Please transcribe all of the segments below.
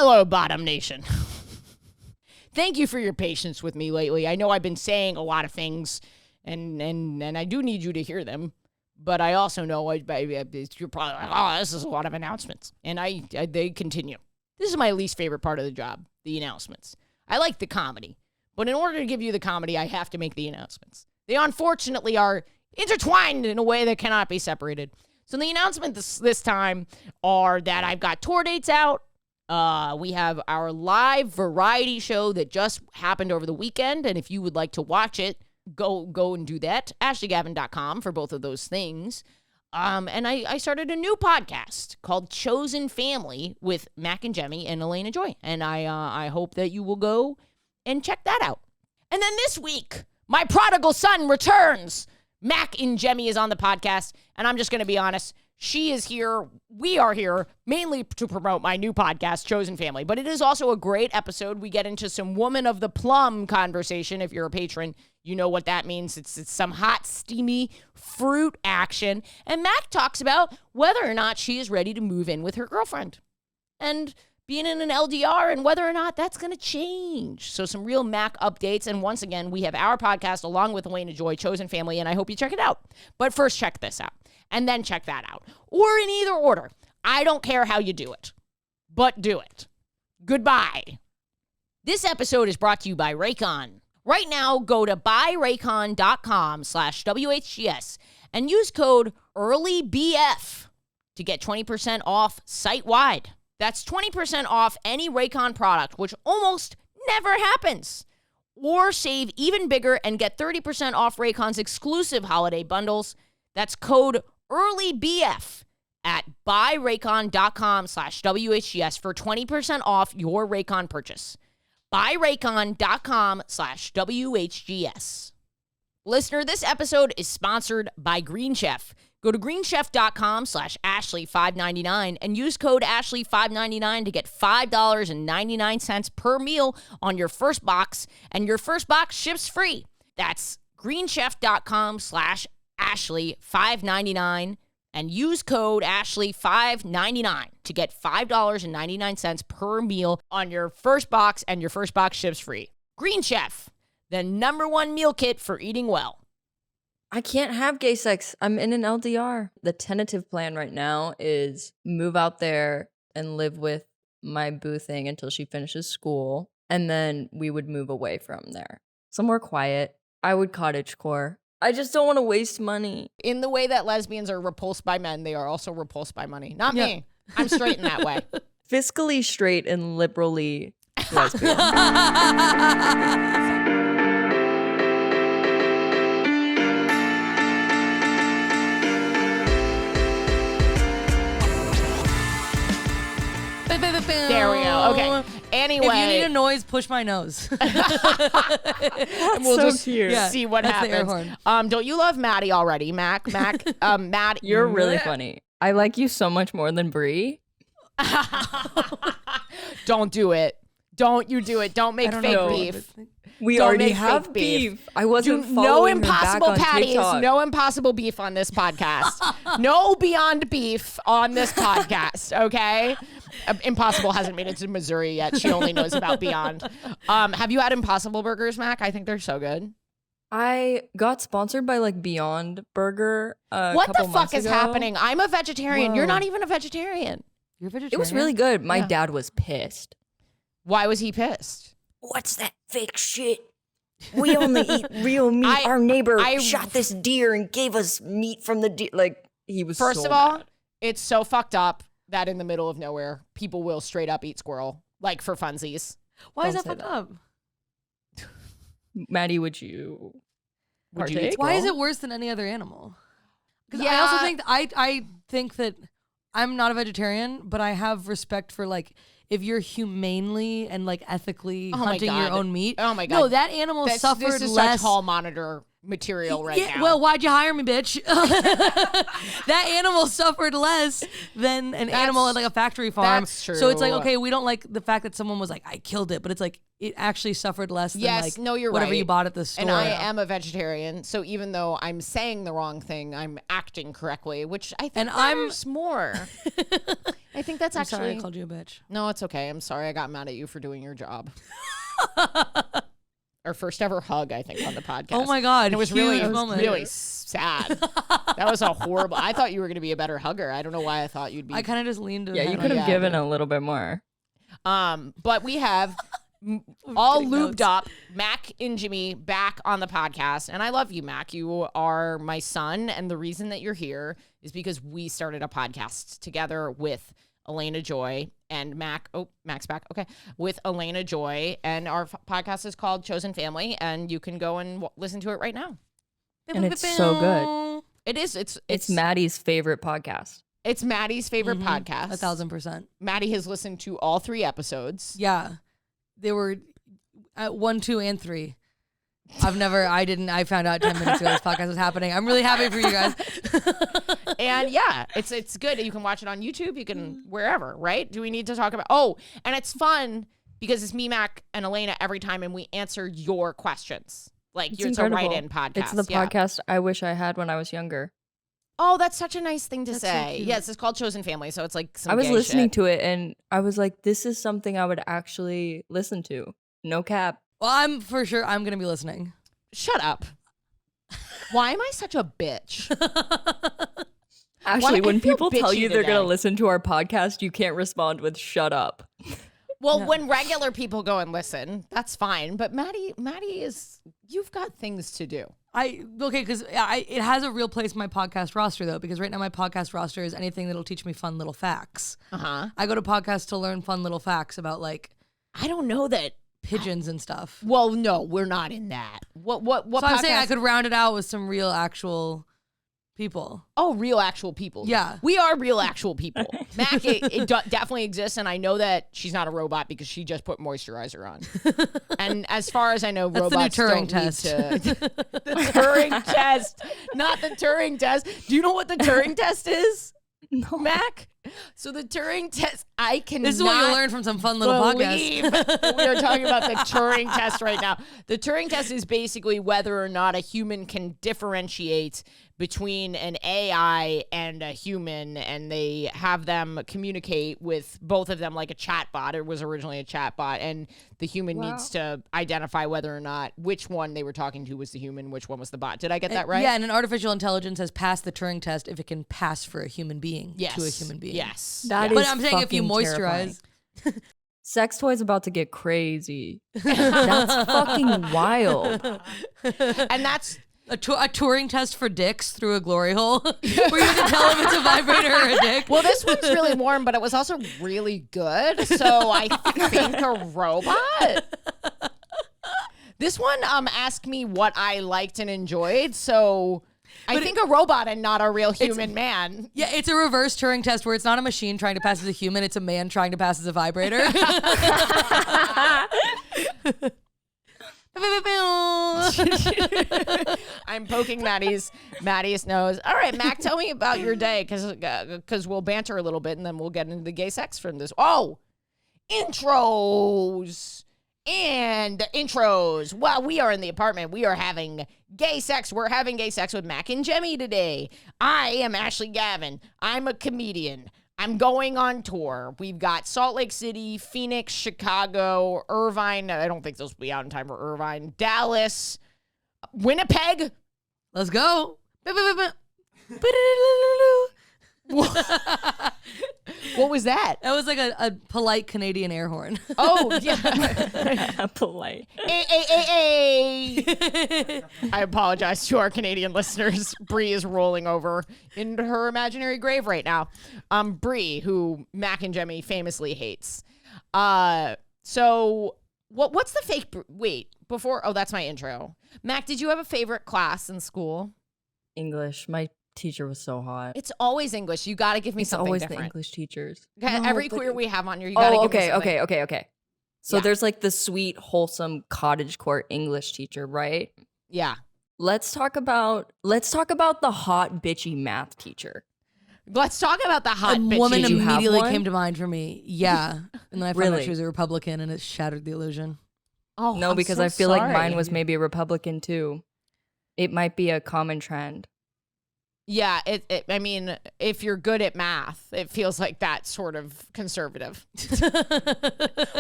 Hello, Bottom Nation. Thank you for your patience with me lately. I know I've been saying a lot of things, and I do need you to hear them. But I also know you're probably like, oh, this is a lot of announcements. And they continue. This is my least favorite part of the job, the announcements. I like the comedy. But in order to give you the comedy, I have to make the announcements. They unfortunately are intertwined in a way that cannot be separated. So the announcements this time are that I've got tour dates out. We have our live variety show that just happened over the weekend. And if you would like to watch it, go and do that. AshleyGavin.com for both of those things. And I started a new podcast called Chosen Family with Mac and Ingemi and Elena Joy. And I hope that you will go and check that out. And then this week, my prodigal son returns. Mac and Ingemi is on the podcast. And I'm just going to be honest. She is here. We are here mainly to promote my new podcast, Chosen Family. But it is also a great episode. We get into some woman of the plum conversation. If you're a patron, you know what that means. It's some hot, steamy fruit action. And Mac talks about whether or not she is ready to move in with her girlfriend. And being in an LDR and whether or not that's going to change. So some real Mac updates. And once again, we have our podcast along with Elena Joy, Chosen Family, and I hope you check it out. But first, check this out. And then check that out. Or in either order. I don't care how you do it. But do it. Goodbye. This episode is brought to you by Raycon. Right now, go to buyraycon.com/WHGS and use code EARLYBF to get 20% off site-wide. That's 20% off any Raycon product, which almost never happens. Or save even bigger and get 30% off Raycon's exclusive holiday bundles. That's code EARLYBF at buyraycon.com/WHGS for 20% off your Raycon purchase. buyraycon.com/WHGS. Listener, this episode is sponsored by Green Chef. Go to greenchef.com/Ashley599 and use code Ashley599 to get $5.99 per meal on your first box, and your first box ships free. That's greenchef.com/Ashley599 and use code Ashley599 to get $5.99 per meal on your first box, and your first box ships free. Green Chef, the #1 meal kit for eating well. I can't have gay sex. I'm in an LDR. The tentative plan right now is move out there and live with my boo thing until she finishes school, and then we would move away from there. Somewhere quiet. I would cottagecore. I just don't want to waste money. In the way that lesbians are repulsed by men, they are also repulsed by money. Not me. I'm straight in that way. Fiscally straight and liberally lesbian. There we go. Okay. Anyway. If you need a noise, push my nose. And we'll so just cute. see what That's the air happens. horn. Don't you love Maddie already, Mac? Maddie. You're really funny. I like you so much more than Brie. Don't do it. Don't you do it. Don't make fake beef. We Don't already make have fake beef. I wasn't No following her back impossible on patties, TikTok. no impossible beef on this podcast. No beyond beef on this podcast, okay? Impossible hasn't made it to Missouri yet. She only knows about Beyond. Have you had Impossible Burgers, Mac? I think they're so good. I got sponsored by like Beyond Burger What the couple fuck months is ago. happening? I'm a vegetarian. You're Whoa. not even a vegetarian. You're vegetarian? It was really good. My Yeah. dad was pissed. Why was he pissed? What's that fake shit? We only eat real meat. Our neighbor shot this deer and gave us meat from the deer. Like, he was First so of all, mad. it's so fucked up that in the middle of nowhere, people will straight up eat squirrel, like for funsies. Why is Don't that say fucked up? Maddie, would you Would you partake? eat Why is it worse than any other animal? Because I Yeah. also think I think that I'm not a vegetarian, but I have respect for like if you're humanely and like ethically Oh my hunting your God. own meat. Oh my No, God. that animal suffered This is less. such hall monitor material right now. Well, why'd you hire me, bitch? That animal suffered less than an animal at like a factory farm. That's true. So it's like, okay, we don't like the fact that someone was like, I killed it, but it's like it actually suffered less than Yes, like no, you're whatever right. you bought at the store. And I am a vegetarian, so even though I'm saying the wrong thing, I'm acting correctly, which I think And I'm- matters more. I think that's I'm actually. sorry I called you a bitch. No, it's okay. I'm sorry I got mad at you for doing your job. Our first ever hug, I think, on the podcast. Oh my God. And it was huge really, moment. really sad. That was a horrible. I thought you were going to be a better hugger. I don't know why I thought you'd be. I kind of just leaned. Yeah, you could have given a little bit more. But we have all taking lubed notes. up Mac Ingemi back on the podcast. And I love you, Mac. You are my son. And the reason that you're here is because we started a podcast together with Elena Joy and Mac. Oh, Mac's back. Okay. With Elena Joy. And our podcast is called Chosen Family. And you can go and listen to it right now. And it's so good. It is. It's Maddie's favorite podcast. It's Maddie's favorite podcast. 1,000%. Maddie has listened to all 3 episodes. Yeah. They were 1, 2, and 3. I found out 10 minutes ago this podcast was happening. I'm really happy for you guys. And yeah, it's good. You can watch it on YouTube. You can wherever, right? Do we need to talk about? Oh, and it's fun because it's me, Mac, and Elena every time, and we answer your questions. Like it's a incredible. write-in podcast. It's the podcast I wish I had when I was younger. Oh, that's such a nice thing to That's so say. cute. Yes, it's called Chosen Family, so it's like some I was gay listening shit. to it and I was like, this is something I would actually listen to. No cap. Well, I'm going to be listening. Shut up. Why am I such a bitch? Actually, I when feel people tell bitchy you they're going today. to listen to our podcast, you can't respond with shut up. Well, when regular people go and listen, that's fine. But Maddie is, you've got things to do. Because it has a real place in my podcast roster, though, because right now my podcast roster is anything that'll teach me fun little facts. Uh-huh. I go to podcasts to learn fun little facts about, like, I don't know that. pigeons and stuff. Well, no, we're not in that. What So I'm saying I podcast- could round it out with some real, actual people. Oh, real actual people. Yeah. We are real actual people. Mac, it definitely exists, and I know that she's not a robot because she just put moisturizer on. And as far as I know, That's robots the new Turing don't test. need to. The Turing test, not the Turing test. Do you know what the Turing test is, No. Mac? So the Turing test, I cannot. This is what you learn from some fun little believe podcast. that we are talking about the Turing test right now. The Turing test is basically whether or not a human can differentiate between an AI and a human, and they have them communicate with both of them like a chatbot. It was originally a chatbot, and the human needs to identify whether or not which one they were talking to was the human, which one was the bot. Did I get that right? Yeah, and an artificial intelligence has passed the Turing test if it can pass for a human being to a human being. Yes. That But is I'm saying if you fucking moisturize. terrifying. Sex toys about to get crazy. That's fucking wild. And that's A Turing test for dicks through a glory hole where you can tell if it's a vibrator or a dick. well, this one's really warm, but it was also really good. So I think a robot. This one asked me what I liked and enjoyed. So I think a robot and not a real human man. Yeah, it's a reverse Turing test where it's not a machine trying to pass as a human, it's a man trying to pass as a vibrator. I'm poking Maddie's nose. All right, Mac, tell me about your day because we'll banter a little bit and then we'll get into the gay sex from this. Oh, intros. And intros. While we are in the apartment, we are having gay sex. We're having gay sex with Mac and Ingemi today. I am Ashley Gavin. I'm a comedian. I'm going on tour. We've got Salt Lake City, Phoenix, Chicago, Irvine. I don't think those will be out in time for Irvine. Dallas, Winnipeg. Let's go. What was that? That was like a polite Canadian air horn. Oh, yeah. Polite. Hey. I apologize to our Canadian listeners. Bree is rolling over into her imaginary grave right now. Bree, who Mac and Ingemi famously hates. So what's the fake? Wait, before. Oh, that's my intro. Mac, did you have a favorite class in school? English. My teacher was so hot. It's always English. You got to give me It's something always different. the English teachers. Okay, No, every but- queer we have on here, you got to Oh, give me okay, something. okay. So Yeah. there's like the sweet, wholesome cottagecore English teacher, right? Yeah. Let's talk about the hot, bitchy math teacher. Let's talk about the hot A bitch. woman Did you have immediately one? came to mind for me. Yeah. And then I found out Really? she was a Republican and it shattered the illusion. Oh, No, I'm because so I feel like mine sorry. was maybe a Republican too. It might be a common trend. Yeah, I mean, if you're good at math, it feels like that's sort of conservative.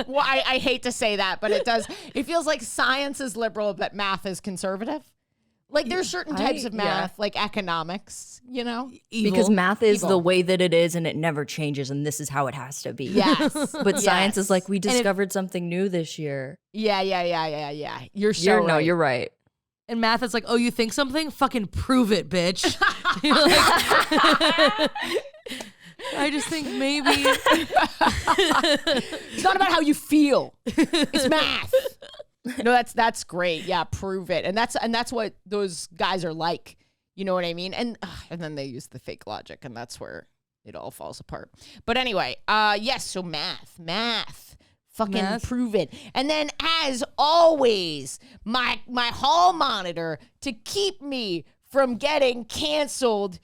Well, I hate to say that, but it does. It feels like science is liberal, but math is conservative. Like there's certain types of math, like economics, you know? Evil. Because math is the way that it is and it never changes and this is how it has to be. Yes. But science is like, we discovered something new this year. Yeah. You're right. No, you're right. And math, it's like, oh, you think something? Fucking prove it, bitch. You're like, I just think maybe. It's not about how you feel. It's math. No, that's great. Yeah, prove it. And that's what those guys are like. You know what I mean? And then they use the fake logic, and that's where it all falls apart. But anyway, yes, so math. Fucking prove it. And then, as always, my hall monitor to keep me from getting canceled.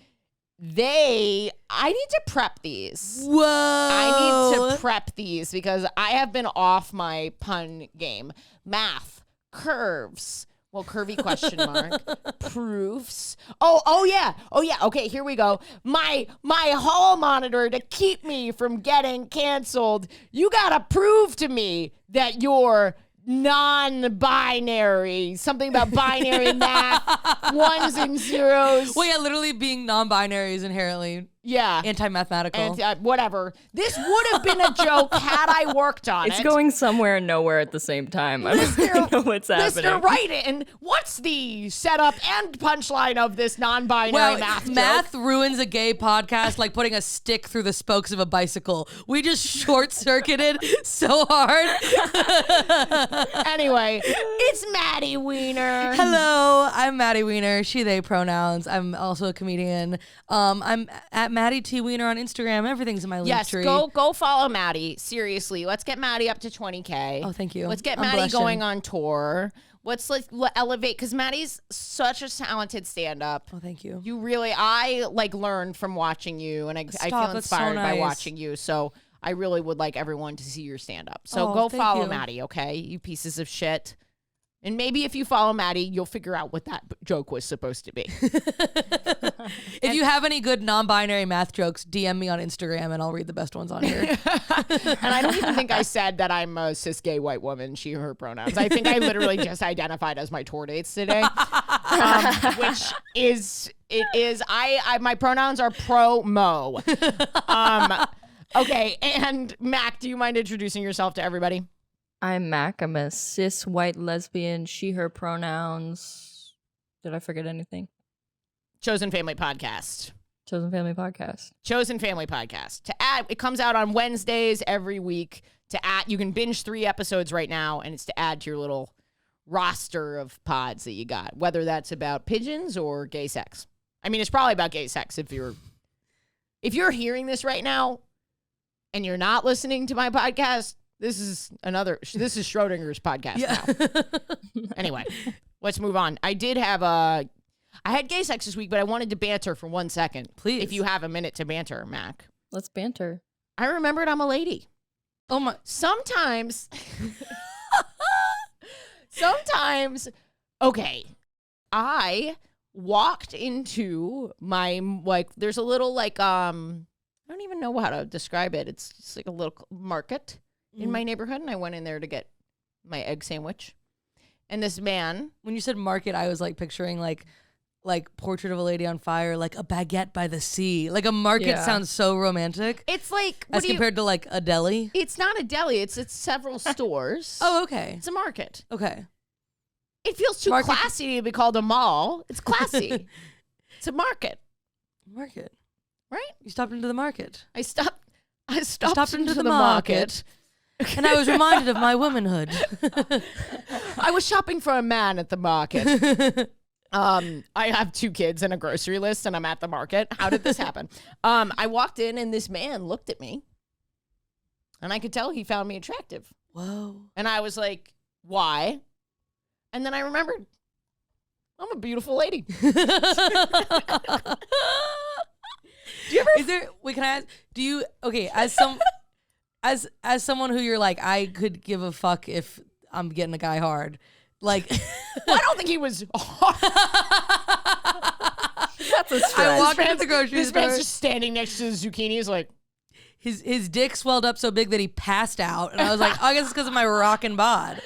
I need to prep these. Whoa. I need to prep these because I have been off my pun game. Math, curves. Well, curvy question mark. Proofs. Oh yeah. Okay, here we go. My hall monitor to keep me from getting canceled. You gotta prove to me that you're non-binary. Something about binary math, ones and zeros. Well, yeah, literally being non-binary is inherently anti-mathematical. Whatever. This would have been a joke had I worked on it. It's going somewhere and nowhere at the same time. I don't know what's happening. Mr. Write-In, what's the setup and punchline of this non-binary math joke? Math ruins a gay podcast like putting a stick through the spokes of a bicycle. We just short-circuited so hard. Anyway, it's Maddie Wiener. Hello, I'm Maddie Wiener, she, they pronouns. I'm also a comedian. I'm at Maddie T. Wiener on Instagram. Everything's in my link tree. Yes, go follow Maddie. Seriously, let's get Maddie up to 20K. Oh, thank you. Let's get Maddie going on tour. Let's elevate, because Maddie's such a talented stand-up. Oh, thank you. You really, I learned from watching you, and I feel inspired by watching you. So I really would like everyone to see your stand-up. So go follow Maddie, okay? You pieces of shit. And maybe if you follow Maddie, you'll figure out what that joke was supposed to be. If you have any good non-binary math jokes, DM me on Instagram and I'll read the best ones on here. And I don't even think I said that I'm a cis gay white woman, she, her pronouns. I think I literally just identified as my tour dates today, which is, my pronouns are pro-mo. Okay, and Mac, do you mind introducing yourself to everybody? I'm Mac. I'm a cis white lesbian, she, her pronouns. Did I forget anything? Chosen Family Podcast. Chosen Family Podcast. Chosen Family Podcast. To add, it comes out on Wednesdays every week. You can binge 3 episodes right now, and it's to add to your little roster of pods that you got, whether that's about pigeons or gay sex. I mean, it's probably about gay sex if you're hearing this right now and you're not listening to my podcast. This is Schrodinger's podcast now. Anyway, let's move on. I had gay sex this week, but I wanted to banter for 1 second. Please. If you have a minute to banter, Mac. Let's banter. I remembered I'm a lady. Oh my. Sometimes, okay, I walked into my, there's a little, I don't even know how to describe it. It's just like a little market in my neighborhood, and I went in there to get my egg sandwich. And this man, when you said market, I was picturing like Portrait of a Lady on Fire, like a baguette by the sea. Like a market sounds so romantic. It's like as compared to like a deli. It's not a deli. It's several stores. Oh, okay. It's a market. Okay. It feels too classy to be called a mall. It's classy. It's a market. Market. Right? You stopped into the market. I stopped into the market. And I was reminded of my womanhood. I was shopping for a man at the market. I have 2 kids and a grocery list, and I'm at the market. How did this happen? I walked in, and this man looked at me, and I could tell he found me attractive. Whoa. And I was like, why? And then I remembered, I'm a beautiful lady. Do you ever? Is there? Wait, can I ask? Do you? Okay, as someone who you're like, I could give a fuck if I'm getting a guy hard. Like, well, I don't think he was hard. That's a stretch. I walked into the grocery This store. man's just standing next to the zucchini. He's like, His dick swelled up so big that he passed out, and I was like, I guess it's because of my rockin' bod.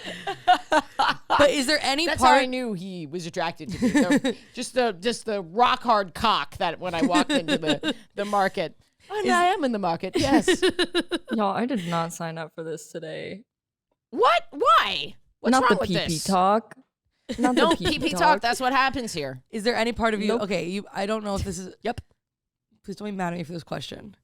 But is there any that's part? how I knew he was attracted to me. just the rock hard cock that when I walked into the market. Oh, I am in the market. Yes. Y'all, I did not sign up for this today. What? Why? What's Not wrong the with pee-pee this? talk. Not No the pee-pee pee talk. That's what happens here. Is there any part of you? Nope. Okay, I don't know if this is. Yep. Please don't be mad at me for this question.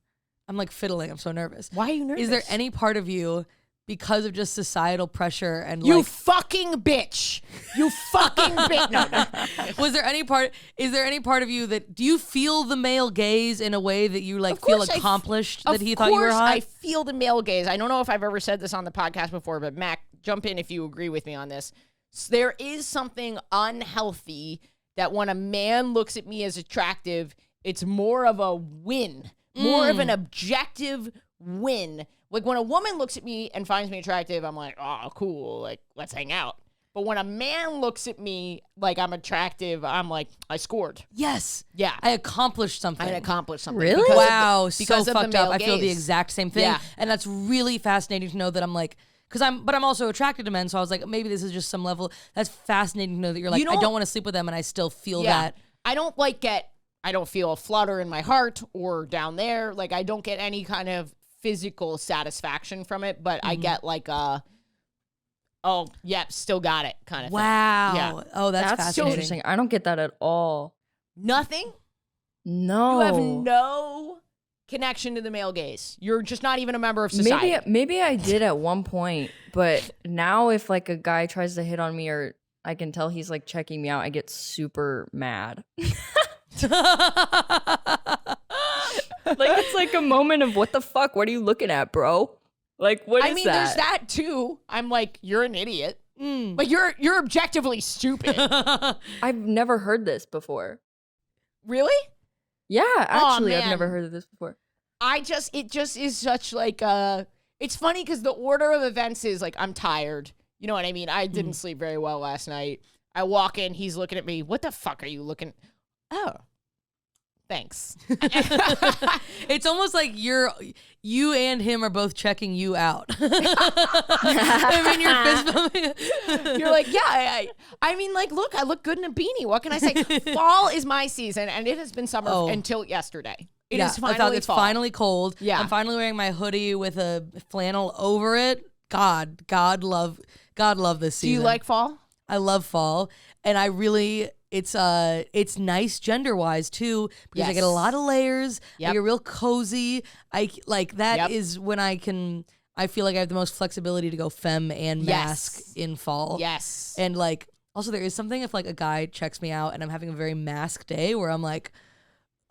I'm like fiddling. I'm so nervous. Why are you nervous? Is there any part of you, because of just societal pressure and You like, fucking bitch. You fucking bitch. No. was there any part? Is there any part of you that do you feel the male gaze in a way that you like feel accomplished that he thought you were hot? I feel the male gaze. I don't know if I've ever said this on the podcast before, but Mac, jump in if you agree with me on this. There is something unhealthy that when a man looks at me as attractive, it's more of a win, more of an objective win. Like when a woman looks at me and finds me attractive, I'm like, oh, cool, like let's hang out. But when a man looks at me like I'm attractive, I'm like, I scored. Yes. Yeah. I accomplished something. I accomplished something. Really? because of the- Wow, because so of the fucked up. male I feel the gaze. exact same thing. Yeah. And that's really fascinating to know that I'm like, but I'm also attracted to men, so I was like, maybe this is just some level. That's fascinating to know that you're like, You I don't- don't want to sleep with them, and I still feel that. I don't I don't feel a flutter in my heart or down there. Like I don't get any kind of physical satisfaction from it, but I get like oh, yep, still got it kind of Wow. thing. Yeah. Oh, that's That's so fascinating. interesting. I don't get that at all. Nothing? No. You have no connection to the male gaze. You're just not even a member of society. Maybe I did at one point, but now if like a guy tries to hit on me or I can tell he's like checking me out, I get super mad. Like it's like a moment of what the fuck? What are you looking at, bro? Like what is I mean, that? there's that too. I'm like, you're an idiot. But you're objectively stupid. I've never heard this before. Really? Yeah, actually, I've man. never heard of this before. It just is such like it's funny because the order of events is like I'm tired. You know what I mean? I didn't sleep very well last night. I walk in, he's looking at me. What the fuck are you looking? Oh, thanks. It's almost like you and him are both checking you out. I mean, you're fist bumping. You're like, yeah. I mean, like, look, I look good in a beanie. What can I say? Fall is my season, and it has been summer until yesterday. It is finally it's fall. finally cold. Yeah. I'm finally wearing my hoodie with a flannel over it. God love this season. Do you like fall? I love fall, and I really it's nice gender wise too because I get a Yes. lot of layers. Yep. I get real cozy. I like that Yep. is when I feel like I have the most flexibility to go femme and mask Yes. in fall. Yes. And like also there is something if like a guy checks me out and I'm having a very masked day where I'm like,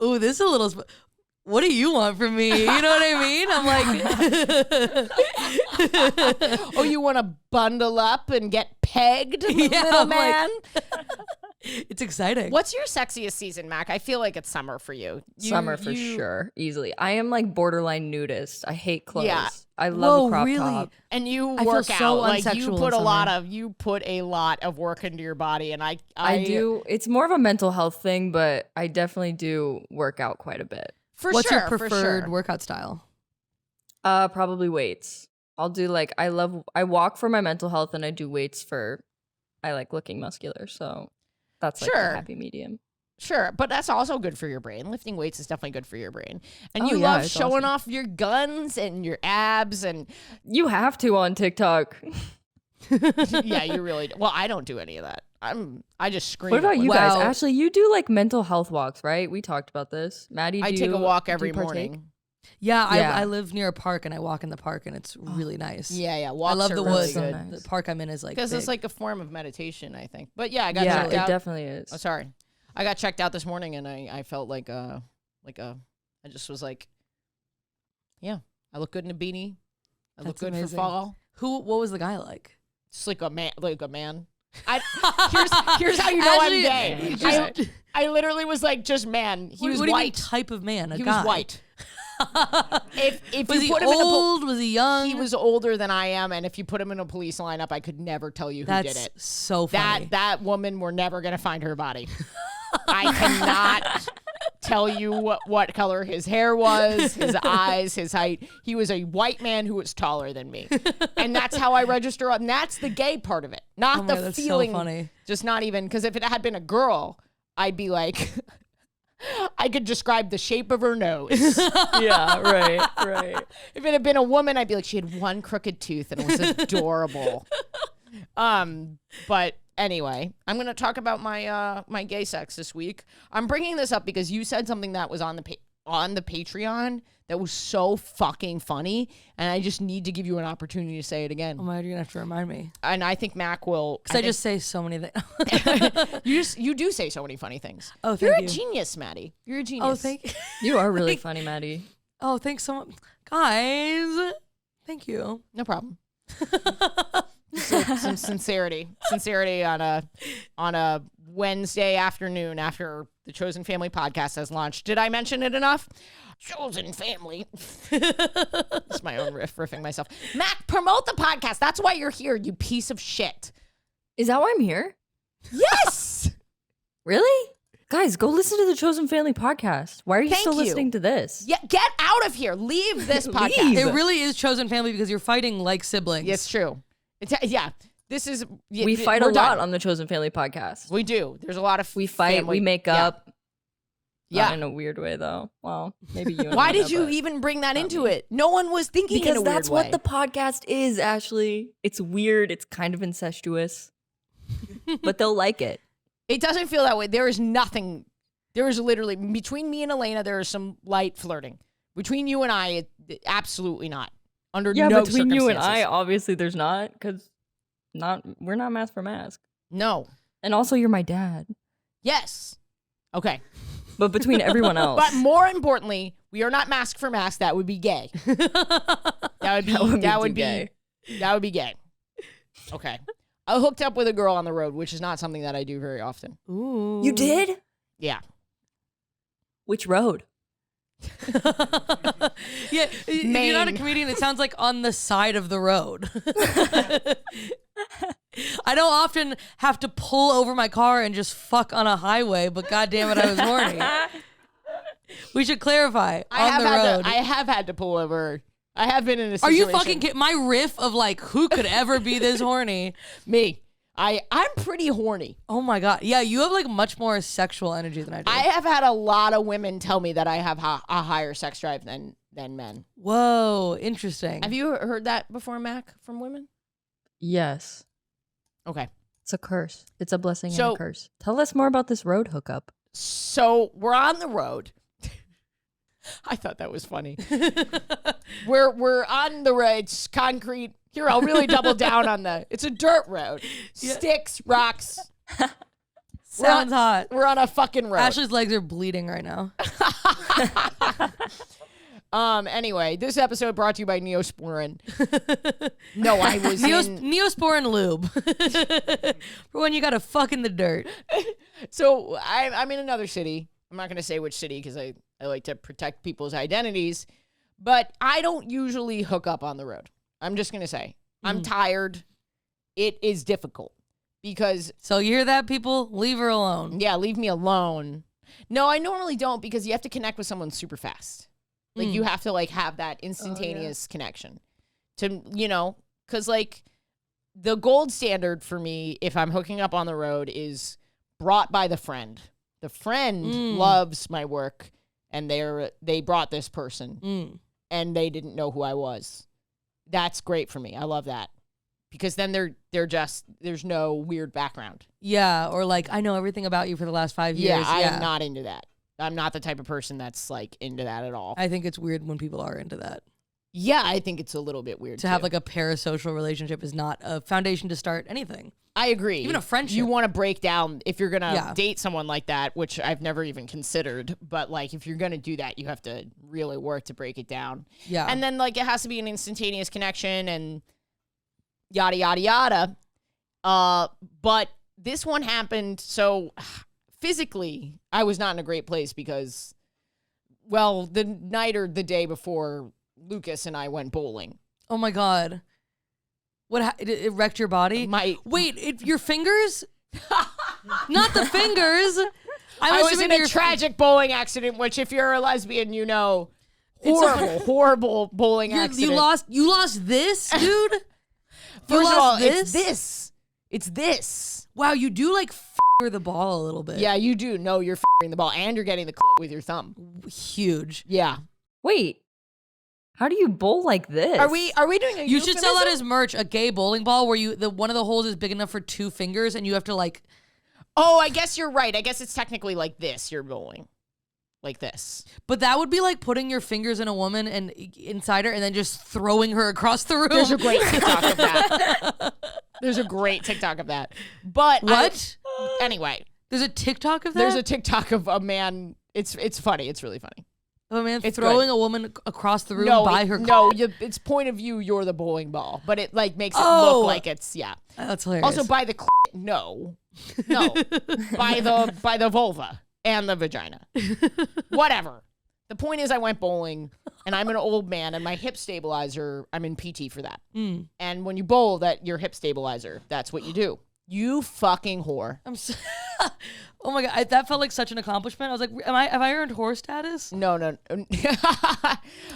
ooh, this is a little. What do you want from me? You know what I mean? I'm like, Oh, you want to bundle up and get pegged, Yeah, little I'm like- man? it's exciting. What's your sexiest season, Mac? I feel like it's summer for you. Summer for sure, easily. I am like borderline nudist. I hate clothes. Yeah. I love Whoa, a crop really? top. And you I feel work so out. Like you unsexual put in you put a lot of work into your body, and I do. It's more of a mental health thing, but I definitely do work out quite a bit. What's sure, your for preferred sure. workout style? Probably weights. I'll do like I walk for my mental health and I do weights for I like looking muscular. So that's like Sure. a happy medium. Sure, but that's also good for your brain. Lifting weights is definitely good for your brain. And Oh, you yeah, love it's showing awesome. off your guns and your abs and You have to on TikTok. yeah, you really do. Well, I don't do any of that. I just scream. What about you Wow. guys? Ashley, you do like mental health walks, right? We talked about this. Maddie, I do take a you- walk do you every partake? morning. Yeah, Yeah. I live near a park and I walk in the park and it's really nice. Yeah, walks I love are the really woods. So good. nice. The park I'm in is like Because it's big. like a form of meditation, I think. But yeah, I got Yeah, checked it out. definitely is. Oh, sorry. I got checked out this morning and I felt I just was like, yeah, I look good in a beanie. I look That's good amazing. for fall. What was the guy like? Just like a man. Here's how you know Ashley, I'm gay. just- I literally was like just man. He was what do you mean white. type of man? A He guy. was white. If Was you he put him in a old? Was he young? he was older than I am, and if you put him in a police lineup, I could never tell you who That's did it. so funny. That woman, we're never gonna find her body. I cannot. tell you what color his hair was, his eyes, his height. He was a white man who was taller than me. And that's how I register. And that's the gay part of it. Not the that's feeling. so funny. Just not even, because if it had been a girl, I'd be like, I could describe the shape of her nose. Yeah, right. If it had been a woman, I'd be like, she had one crooked tooth and it was adorable. But anyway, I'm going to talk about my gay sex this week. I'm bringing this up because you said something that was on the Patreon that was so fucking funny, and I just need to give you an opportunity to say it again. Oh my God, you're gonna have to remind me. And I think Mac will. Because I just say so many things. You do say so many funny things. Oh, thank You're you. a genius, Maddie. You're a genius. Oh, thank you. You are really funny, Maddie. Oh, thanks so much. Guys, thank you. No problem. Some sincerity on a Wednesday afternoon after the Chosen Family podcast has launched. Did I mention it enough? Chosen Family. It's my own riffing myself. Mac, promote the podcast. That's why you're here, you piece of shit. Is that why I'm here? Yes. Really? Guys, go listen to the Chosen Family podcast. Why are you Thank still you. listening to this? Yeah, get out of here. Leave this podcast. Leave. It really is Chosen Family because you're fighting like siblings. It's true. Yeah. This is. We fight a lot on the Chosen Family podcast. We do. There's a lot of. We fight. family. We make Yeah. up. Yeah. Not in a weird way, though. Well, maybe you. and Why I did know, you but even bring that not into me. it? No one was thinking in a Because weird that's way. what the podcast is, Ashley. It's weird. It's kind of incestuous. But they'll like it. It doesn't feel that way. There is nothing. There is literally, between me and Elena, there is some light flirting. Between you and I, absolutely not. Under Yeah, no between you and I, circumstances. obviously there's not, because we're not mask for mask. No. And also, you're my dad. Yes. Okay. But between everyone else. But more importantly, we are not mask for mask. That would be gay. That would be gay. Okay. I hooked up with a girl on the road, which is not something that I do very often. Ooh. You did? Yeah. Which road? Yeah, if you're not a Maine. comedian, it sounds like on the side of the road. I don't often have to pull over my car and just fuck on a highway, but goddamn it, I was horny. We should clarify. I road. have had to pull over. I have been in a Are situation. you fucking kidding? My riff of like, who could ever be this horny? Me. I'm pretty horny. Oh my God. Yeah, you have like much more sexual energy than I do. I have had a lot of women tell me that I have a higher sex drive than men. Whoa, interesting. Have you heard that before, Mac, from women? Yes. Okay. It's a curse. It's a blessing and So- a curse. Tell us more about this road hookup. So we're on the road. I thought that was funny. We're on the road. It's concrete. Here, I'll really double down on it's a dirt road. Yeah. Sticks, rocks. Sounds hot. We're on a fucking road. Ashley's legs are bleeding right now. Anyway, this episode brought to you by Neosporin. No, I was in. Neosporin lube. For when you gotta fuck in the dirt. So I'm in another city. I'm not going to say which city because I like to protect people's identities. But I don't usually hook up on the road. I'm just going to say. I'm tired. It is difficult because, So you hear that, people? Leave her alone. yeah, leave me alone. No, I normally don't because you have to connect with someone super fast. Like you have to like have that instantaneous connection to, because like the gold standard for me, if I'm hooking up on the road, is brought by the friend. The friend loves my work and they brought this person and they didn't know who I was. That's great for me. I love that. Because then they're just, there's no weird background. Yeah, or like, I know everything about you for the last 5 years. Yeah, I am not into that. I'm not the type of person that's like into that at all. I think it's weird when people are into that. Yeah, I think it's a little bit weird To have too. like a parasocial relationship is not a foundation to start anything. I agree. Even a friendship. You want to break down, if you're going to Yeah. date someone like that, which I've never even considered, but like if you're going to do that, you have to really work to break it down. Yeah. And then like it has to be an instantaneous connection and yada, yada, yada. But this one happened. So physically, I was not in a great place because, well, the night or the day before, Lucas and I went bowling. Oh my God. What it wrecked your body? My Wait, your fingers? Not the fingers. I was in a tragic bowling accident, which if you're a lesbian, you know, horrible bowling accident. You lost this, dude? First of all, it's this. Wow, you do like the ball a little bit. Yeah, you do. No, you're f***ing the ball, and you're getting the clit with your thumb. Huge. Yeah. Wait. How do you bowl like this? Are we doing a You should sell that as merch, a gay bowling ball where one of the holes is big enough for 2 fingers and you have to like... Oh, I guess you're right. I guess it's technically like this, you're bowling. Like this. But that would be like putting your fingers in a woman and inside her and then just throwing her across the room. There's a great TikTok of that. There's a great TikTok of that. But what? Anyway. There's a TikTok of that? There's a TikTok of a man. It's funny. It's really funny. Oh, man, it's throwing a woman across the room by her No, it's point of view, you're the bowling ball. But it like makes it look like it's, yeah. That's hilarious. Also by the no. by the vulva and the vagina. Whatever. The point is I went bowling and I'm an old man and my hip stabilizer, I'm in PT for that. And when you bowl, your hip stabilizer, that's what you do. You fucking whore. Oh my God, that felt like such an accomplishment. I was like, have I earned whore status? No.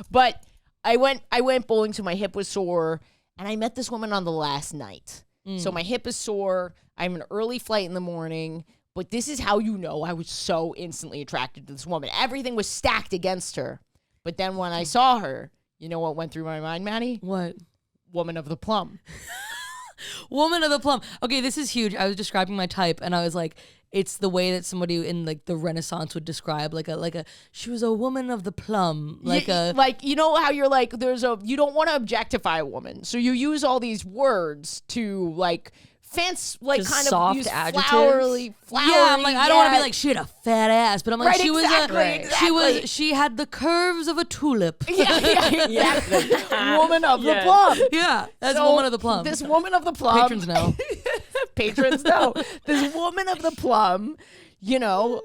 But I went bowling, so my hip was sore, and I met this woman on the last night. So my hip is sore. I'm an early flight in the morning, but this is how you know I was so instantly attracted to this woman. Everything was stacked against her. But then when I saw her, you know what went through my mind, Maddie? What? Woman of the plum. Woman of the plum. Okay, this is huge. I was describing my type, and I was like, it's the way that somebody in like the Renaissance would describe she was a woman of the plum, you know how you're like you don't want to objectify a woman, so you use all these words to like fancy, like just kind soft of use adjectives. flowery. Yeah, I'm like, I don't want to be like she had a fat ass, but I'm like, right, she had the curves of a tulip. Yeah, exactly. Woman of the plum. Yeah, that's woman of the plum. This woman of the plum. Patrons know. Patrons know. This woman of the plum, you know,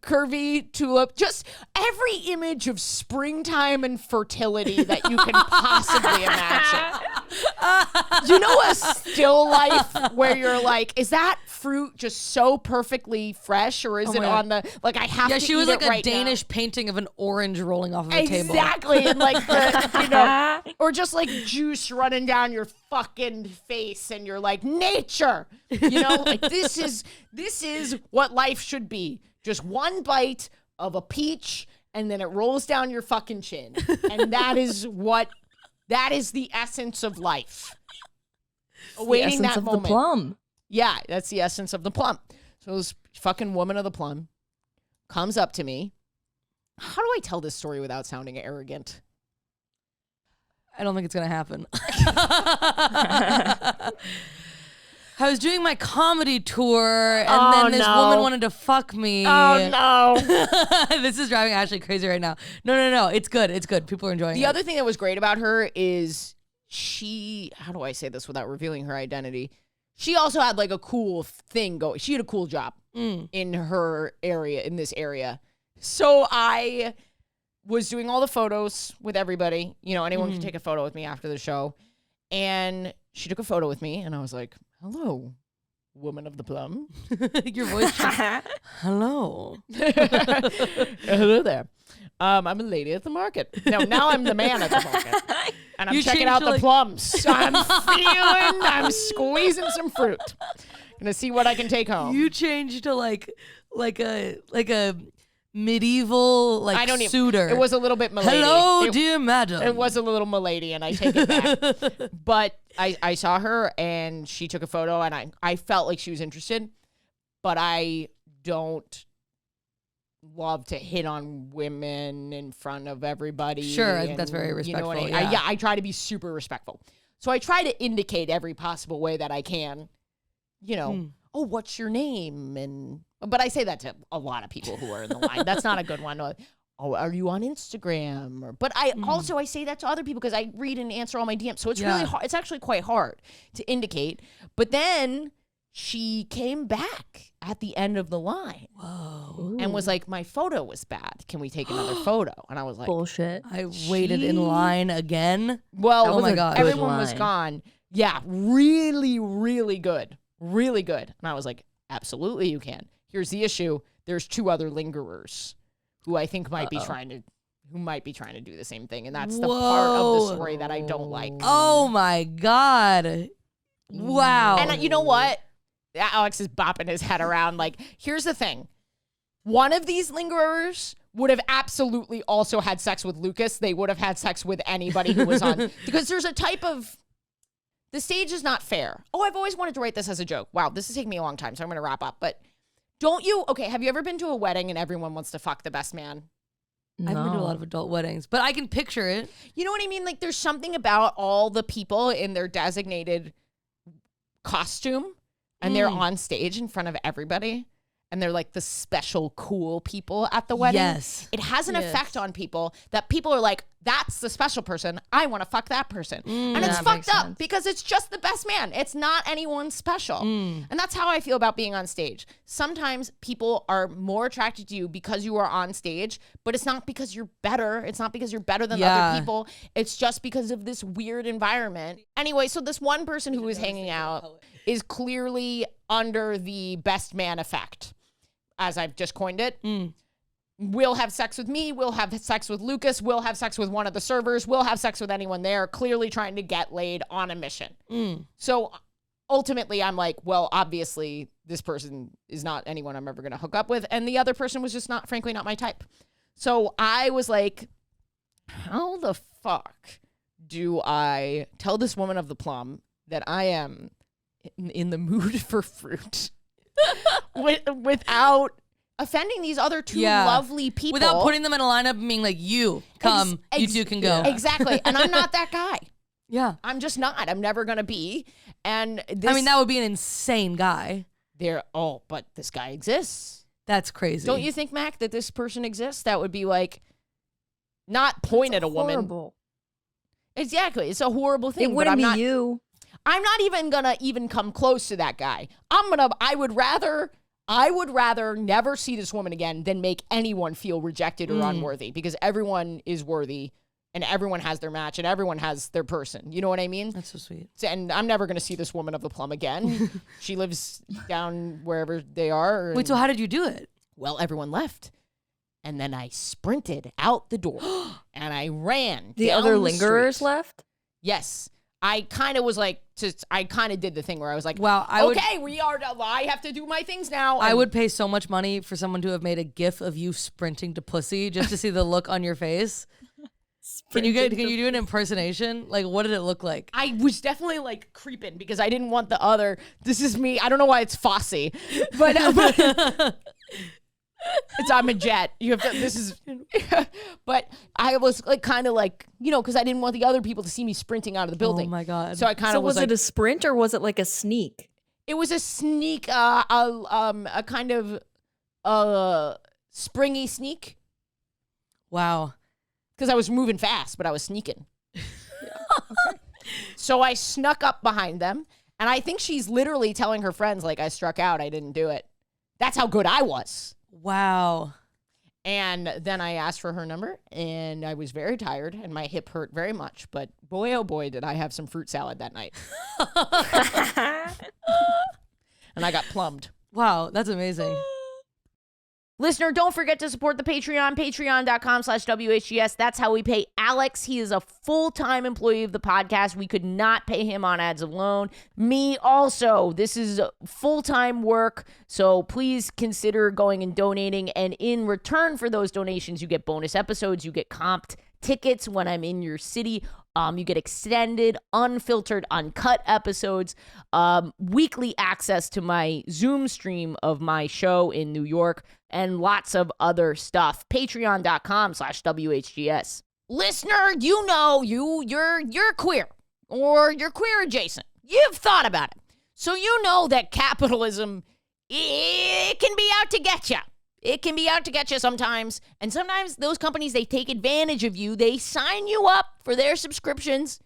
curvy tulip, just every image of springtime and fertility that you can possibly imagine. You know a still life where you're like, is that fruit just so perfectly fresh, or is it on the, like, I have to eat it right now? Yeah, she was like a Danish painting of an orange rolling off of a table. Exactly, and like the, you know, or just like juice running down your fucking face, and you're like, nature, you know, like this is what life should be. Just one bite of a peach, and then it rolls down your fucking chin, and that is the essence of life. Awaiting that moment. The plum. Yeah, that's the essence of the plum. So this fucking woman of the plum comes up to me. How do I tell this story without sounding arrogant? I don't think it's going to happen. I was doing my comedy tour, and then this woman wanted to fuck me. Oh, no. This is driving Ashley crazy right now. No. It's good. It's good. People are enjoying it. The other thing that was great about her is how do I say this without revealing her identity? She also had like a cool thing going. She had a cool job in her area, in this area. So I was doing all the photos with everybody. You know, anyone can take a photo with me after the show. And she took a photo with me, and I was like, hello, woman of the plum. Your voice changed. Hello. Hello there. I'm a lady at the market. No, now I'm the man at the market. And I'm checking out the plums. I'm squeezing some fruit. Gonna see what I can take home. You changed to like a medieval suitor. It was a little bit milady. Hello, dear madam. It was a little milady, and I take it back. But I saw her, and she took a photo, and I felt like she was interested. But I don't love to hit on women in front of everybody. Sure, I think that's very respectful. You know I try to be super respectful. So I try to indicate every possible way that I can, you know, oh, what's your name? But I say that to a lot of people who are in the line. That's not a good one. Oh, are you on Instagram? But I also, I say that to other people because I read and answer all my DMs. So it's really hard. It's actually quite hard to indicate. But then she came back at the end of the line. Whoa. And was like, my photo was bad. Can we take another photo? And I was like, bullshit. I waited in line again. Well, oh my God. Everyone was gone. Yeah, really, really good. Really good. And I was like, absolutely you can. Here's the issue. there's 2 other lingerers who I think might be trying to do the same thing. And that's the part of the story that I don't like. Oh my God. Wow. And you know what? Alex is bopping his head around. Like, here's the thing. One of these lingerers would have absolutely also had sex with Lucas. They would have had sex with anybody who was on. Because there's a type of, the stage is not fair. Oh, I've always wanted to write this as a joke. Wow, this is taking me a long time, so I'm going to wrap up. But have you ever been to a wedding and everyone wants to fuck the best man? I've been to a lot of adult weddings, but I can picture it. You know what I mean? Like, there's something about all the people in their designated costume and they're on stage in front of everybody. And they're like the special cool people at the wedding. Yes. It has an effect on people that people are like, that's the special person. I want to fuck that person. And it's fucked up because it's just the best man. It's not anyone special. And that's how I feel about being on stage. Sometimes people are more attracted to you because you are on stage, but it's not because you're better. It's not because you're better than other people. It's just because of this weird environment. Anyway, so this one person who was hanging out is clearly under the best man effect, as I've just coined it. Will have sex with me, will have sex with Lucas, will have sex with one of the servers, will have sex with anyone there, clearly trying to get laid on a mission. So ultimately, I'm like, well, obviously, this person is not anyone I'm ever going to hook up with. And the other person was just frankly, not my type. So I was like, how the fuck do I tell this woman of the plum that I am in the mood for fruit without offending these other 2 lovely people, without putting them in a lineup and being like, you come, you 2 can go. Exactly. And I'm not that guy. Yeah. I'm just not. I'm never going to be. And that would be an insane guy. But this guy exists. That's crazy. Don't you think, Mac, that this person exists? That would be like, not point at a woman. Exactly. It's a horrible thing. It wouldn't be you. I'm not even gonna come close to that guy. I would rather never see this woman again than make anyone feel rejected or unworthy, because everyone is worthy and everyone has their match and everyone has their person. You know what I mean? That's so sweet. And I'm never gonna see this woman of the plum again. She lives down wherever they are. Wait, so how did you do it? Well, everyone left. And then I sprinted out the door and I ran. The down other the lingerers street. left? Yes. I kind of was like, I kind of did the thing where I was like, wow, I have to do my things now. I would pay so much money for someone to have made a GIF of you sprinting to pussy just to see the look on your face. Can you do an impersonation? Like, what did it look like? I was definitely like creeping because I didn't want the other. This is me. I don't know why it's Fosse, but I'm a jet. You have to, but I was like kind of like, because I didn't want the other people to see me sprinting out of the building. Oh my God. So I kind of was it a sprint or was it like a sneak? It was a sneak, a kind of springy sneak. Wow. Because I was moving fast, but I was sneaking. Okay. So I snuck up behind them, and I think she's literally telling her friends, like, I struck out, I didn't do it. That's how good I was. Wow. And then I asked for her number, and I was very tired, and my hip hurt very much. But boy, oh boy, did I have some fruit salad that night. And I got plumbed. Wow, that's amazing. Listener, don't forget to support the Patreon, patreon.com/WHGS. That's how we pay Alex. He is a full-time employee of the podcast. We could not pay him on ads alone. Me also. This is full-time work, so please consider going and donating. And in return for those donations, you get bonus episodes. You get comped tickets when I'm in your city. You get extended, unfiltered, uncut episodes, weekly access to my Zoom stream of my show in New York, and lots of other stuff. Patreon.com/WHGS. Listener, you're queer, or you're queer adjacent. You've thought about it. So you know that capitalism, it can be out to get you. It can be out to get you sometimes. And sometimes those companies, they take advantage of you. They sign you up for their subscriptions,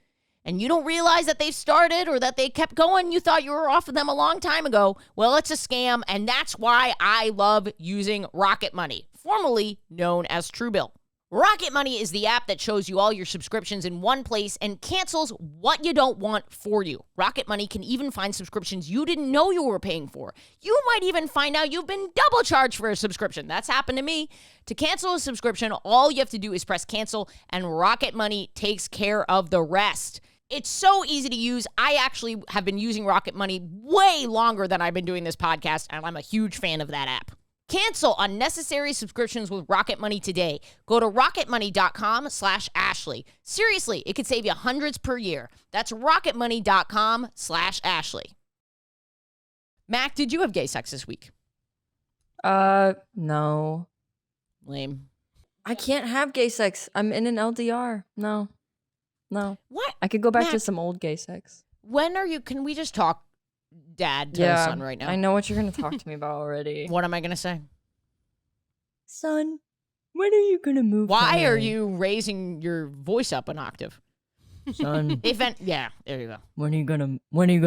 and you don't realize that they've started or that they kept going. You thought you were off of them a long time ago. Well, it's a scam, and that's why I love using Rocket Money, formerly known as Truebill. Rocket Money is the app that shows you all your subscriptions in one place and cancels what you don't want for you. Rocket Money can even find subscriptions you didn't know you were paying for. You might even find out you've been double charged for a subscription. That's happened to me. To cancel a subscription, all you have to do is press cancel, and Rocket Money takes care of the rest. It's so easy to use. I actually have been using Rocket Money way longer than I've been doing this podcast, and I'm a huge fan of that app. Cancel unnecessary subscriptions with Rocket Money today. Go to rocketmoney.com/Ashley. Seriously, it could save you hundreds per year. That's rocketmoney.com/Ashley. Mac, did you have gay sex this week? No. Lame. I can't have gay sex. I'm in an LDR. No. What? I could go back to Mac, some old gay sex. when are you? Can we just talk dad to the son right now? I know what you're going to talk to me about already. What am I going to say? Son, when are you going to move? Why are you raising your voice up an octave? Son, Yeah, there you go. when are you going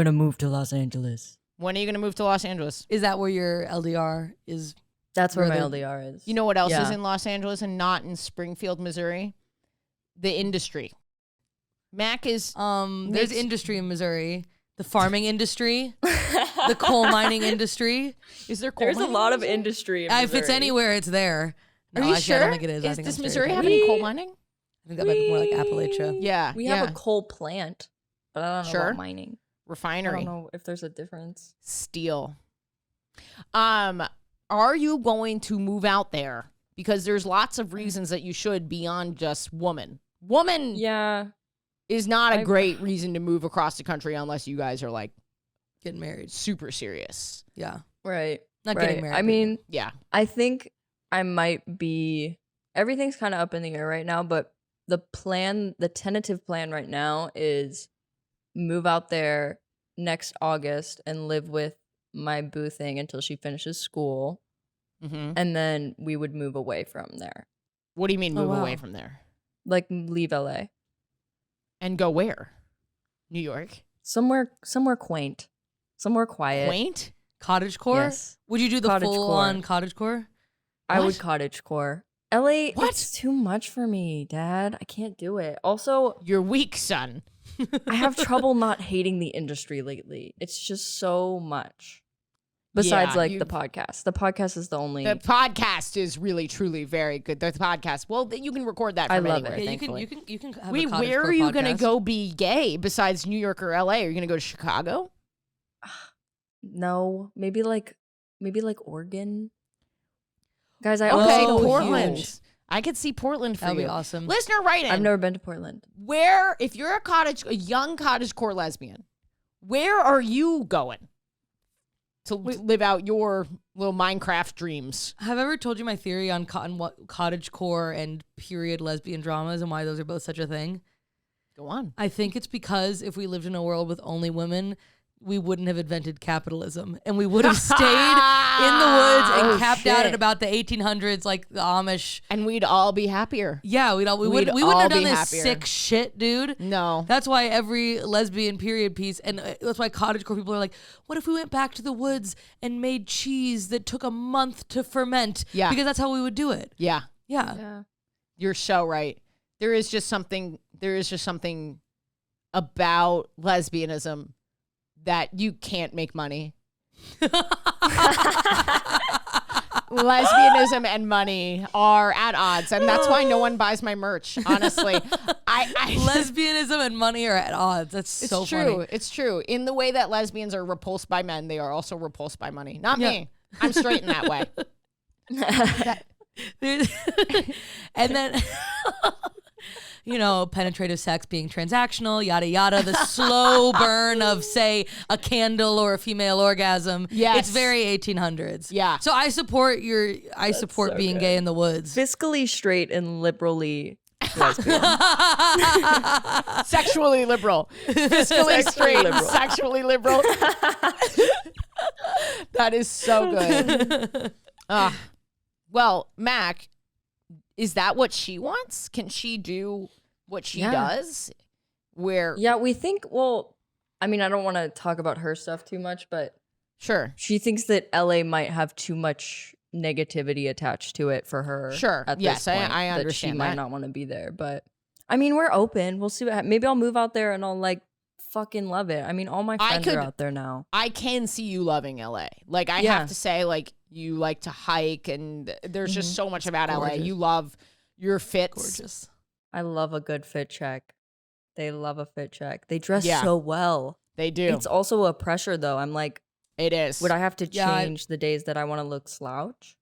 to move to Los Angeles? When are you going to move to Los Angeles? Is that where your LDR is? That's where my Where the- LDR is. You know what else is Yeah. in Los Angeles and not in Springfield, Missouri? The industry. Mac is There's makes- industry in Missouri. The farming industry, the coal mining industry. Is there coal There's a mining lot in of Missouri? industry in If it's Missouri. anywhere, it's there. Are No, you actually, sure? I don't think it is. I think Does it's Missouri very have different. any coal mining? I think that might be more like Appalachia. Yeah, We yeah. have a coal plant, but I don't know Sure. about mining. I Refinery. don't know if there's a difference. Steel. Are you going to move out there? Because there's lots of reasons that you should beyond just woman. Woman Yeah. is not a I- great reason to move across the country unless you guys are like Getting married. super serious. Yeah. Right. Not right. getting married. I mean, Yeah. I think I might be. Everything's kind of up in the air right now, but the tentative plan right now is move out there next August and live with my boo thing until she finishes school, Mm-hmm. and then we would move away from there, What do you mean Oh, move wow. away from there? like leave LA, And go where? New York? somewhere quaint, somewhere quiet. Quaint? Cottagecore? Yes, Would you do the Cottagecore. full on cottagecore? I would What? cottagecore. LA, What? it's too much for me, Dad. I can't do it. Also, You're weak, son. I have trouble not hating the industry lately. It's just so much. Besides, Yeah, like you- the podcast. The podcast is the only. The podcast is really, truly very good. The podcast. Well, you can record that I from love anywhere, it. Yeah, thankfully. you can have Wait, a where cottagecore are you going to podcast. go be gay besides New York or LA? Are you going to go to Chicago? No, maybe like Oregon. Guys, I Okay, Oh, Portland. huge. I could see Portland for That'd you. be awesome. Listener, write in. I've never been to Portland. Where, if you're a young cottagecore lesbian, where are you going to live out your little Minecraft dreams? Have I ever told you my theory on cottagecore and period lesbian dramas and why those are both such a thing? Go on. I think it's because if we lived in a world with only women, we wouldn't have invented capitalism, and we would have stayed in the woods and Oh, capped out shit. at about the 1800s, like the Amish. And we'd all be happier. Yeah, we We'd wouldn't all have done be this happier. sick shit, dude. No. That's why every lesbian period piece, and that's why cottagecore people are like, what if we went back to the woods and made cheese that took a month to ferment? Yeah. Because that's how we would do it. Yeah. Yeah. Yeah. You're so right. There is just something about lesbianism that you can't make money. Lesbianism and money are at odds, and that's why no one buys my merch. Honestly, I Lesbianism and money are at odds. That's it's so true. funny. It's true. In the way that lesbians are repulsed by men, they are also repulsed by money. Not Yeah. me. I'm straight in that way. And then, penetrative sex being transactional, yada, yada, the slow burn of, say, a candle or a female orgasm. Yes. It's very 1800s. Yeah. So I support so being good. gay in the woods. Fiscally straight and liberally lesbian. Sexually liberal. Fiscally straight, liberal. sexually liberal. That is so good. Well, Mac, is that what she wants? Can she do what she Yeah. does? Where Yeah, we think, well, I mean, I don't want to talk about her stuff too much, but sure. she thinks that LA might have too much negativity attached to it for her. Sure. At Yes, this point, I that she understand might that. not want to be there, but I mean, we're open. We'll see what maybe I'll move out there and I'll like fucking love it. I mean, all my friends are out there now. I can see you loving LA. Like, I have to say, like, you like to hike, and there's just so much about LA. You love your fits. Gorgeous. I love a good fit check. They love a fit check. They dress so well. They do. It's also a pressure though. I'm like, It is. would I have to change the days that I want to look slouch?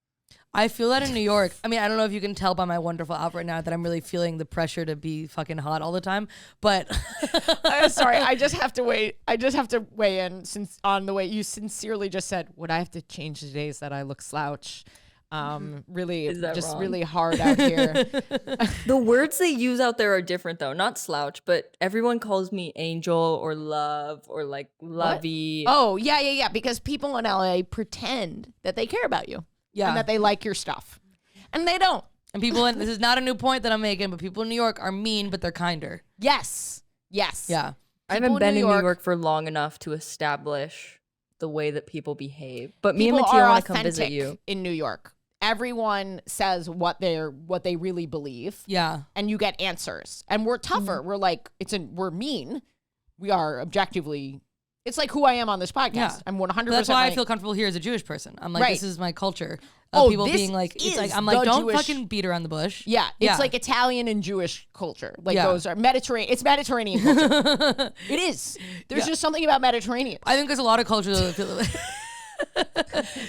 I feel that in New York. I mean, I don't know if you can tell by my wonderful outfit right now that I'm really feeling the pressure to be fucking hot all the time. But Sorry, I just have to wait. I just have to weigh in since on the way you sincerely just said, would I have to change the days that I look slouch? Really, Is that just wrong? really hard out here. The words they use out there are different though. Not slouch, but everyone calls me angel or love or like lovey. Oh, yeah. Because people in LA pretend that they care about you. yeah. And that they like your stuff. And they don't. And people in, this is not a new point that I'm making, but people in New York are mean, but they're kinder. Yes. Yeah. I haven't been in New York for long enough to establish the way that people behave. But me and People Mattia are want to come visit authentic you. in New York. Everyone says what they really believe. Yeah. And you get answers. And we're tougher. We're like, we're mean. We are objectively, it's like who I am on this podcast. Yeah. I'm 100%. But that's why I feel comfortable here as a Jewish person. I'm like, Right. this is my culture. Oh, People this being like, it's is like, I'm like, the don't Jewish- fucking beat around the bush. Yeah, it's like Italian and Jewish culture. Like Yeah. those are Mediterranean. It's Mediterranean culture. It is. There's just something about Mediterranean. I think there's a lot of culture that feel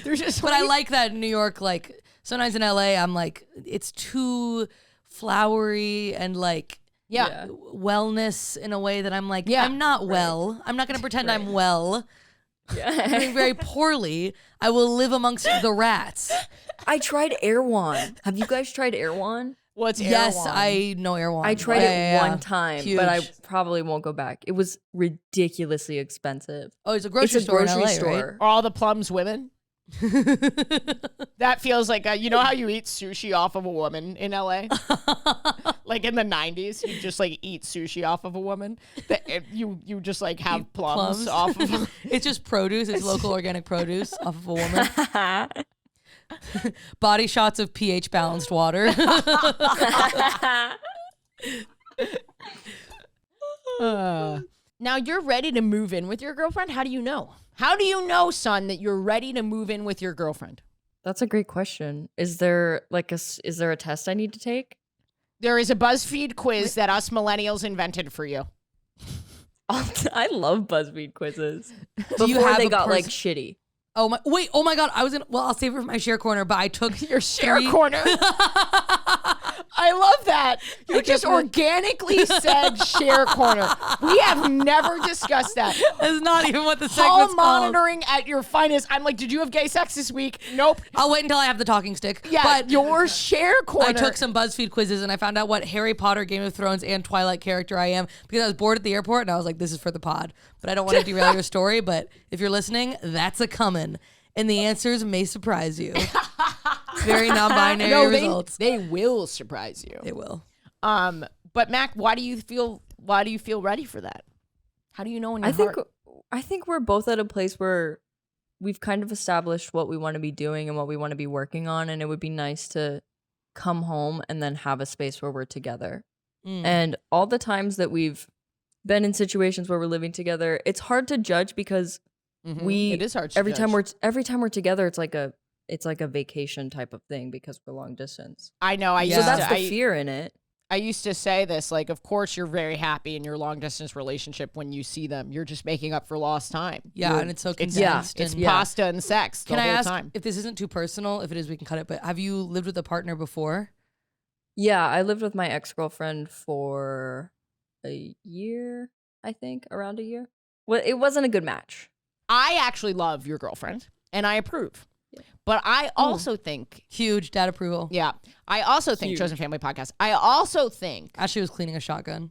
There's just. But I like that in New York, like sometimes in LA, I'm like, it's too flowery and like Yeah. wellness in a way that I'm like, Yeah. I'm not well. I'm not going to pretend I'm well. Yeah. I'm doing very poorly. I will live amongst the rats. I tried Erewhon. Have you guys tried Erewhon? What's Yes, Erewhon? I know Erewhon. I tried it one time, Huge. but I probably won't go back. It was ridiculously expensive. Oh, it's a grocery It's a store grocery in LA, store. Are all the plums women? That feels like you know how you eat sushi off of a woman in LA? Like in the 90s, you just like eat sushi off of a woman. You just like have Eat plums plums. off of It's just produce. It's local organic produce off of a woman. Body shots of pH balanced water. Now you're ready to move in with your girlfriend? How do you know? How do you know, son, that you're ready to move in with your girlfriend? That's a great question. Is there is there a test I need to take? There is a BuzzFeed quiz that us millennials invented for you. I love BuzzFeed quizzes. Do you Before have they a got like pers- shitty. Oh my! Wait! Oh my God! I was in. Well, I'll save it for my share corner. But I took Your share 3 corner. I love that. You just organically said share corner. We have never discussed that. That's not even what the Hall segment's called. monitoring at your finest. I'm like, did you have gay sex this week? Nope. I'll wait until I have the talking stick. Yeah, but your share corner. I took some BuzzFeed quizzes and I found out what Harry Potter, Game of Thrones, and Twilight character I am because I was bored at the airport and I was like, this is for the pod. But I don't want to derail your story. But if you're listening, that's a coming. And the answers may surprise you. Very non-binary results. They will surprise you. They will. But Mac, why do you feel ready for that? How do you know in your heart? I think we're both at a place where we've kind of established what we want to be doing and what we want to be working on, and it would be nice to come home and then have a space where we're together. And all the times that we've been in situations where we're living together, it's hard to judge because It is hard to every judge. time we're together, it's like a vacation type of thing because we're long distance. I know. Yeah. So that's the fear in it. I used to say this, like, of course you're very happy in your long distance relationship when you see them. You're just making up for lost time. Yeah, and it's so condensed. It's and pasta and sex the Can I whole ask, time. if this isn't too personal, if it is, we can cut it, but have you lived with a partner before? Yeah, I lived with my ex-girlfriend for a year, I think, around a year. Well, it wasn't a good match. I actually love your girlfriend, and I approve. But I also think, Huge dad approval. yeah, I also think, Chosen Family Podcast, I also think, Ashley was cleaning a shotgun.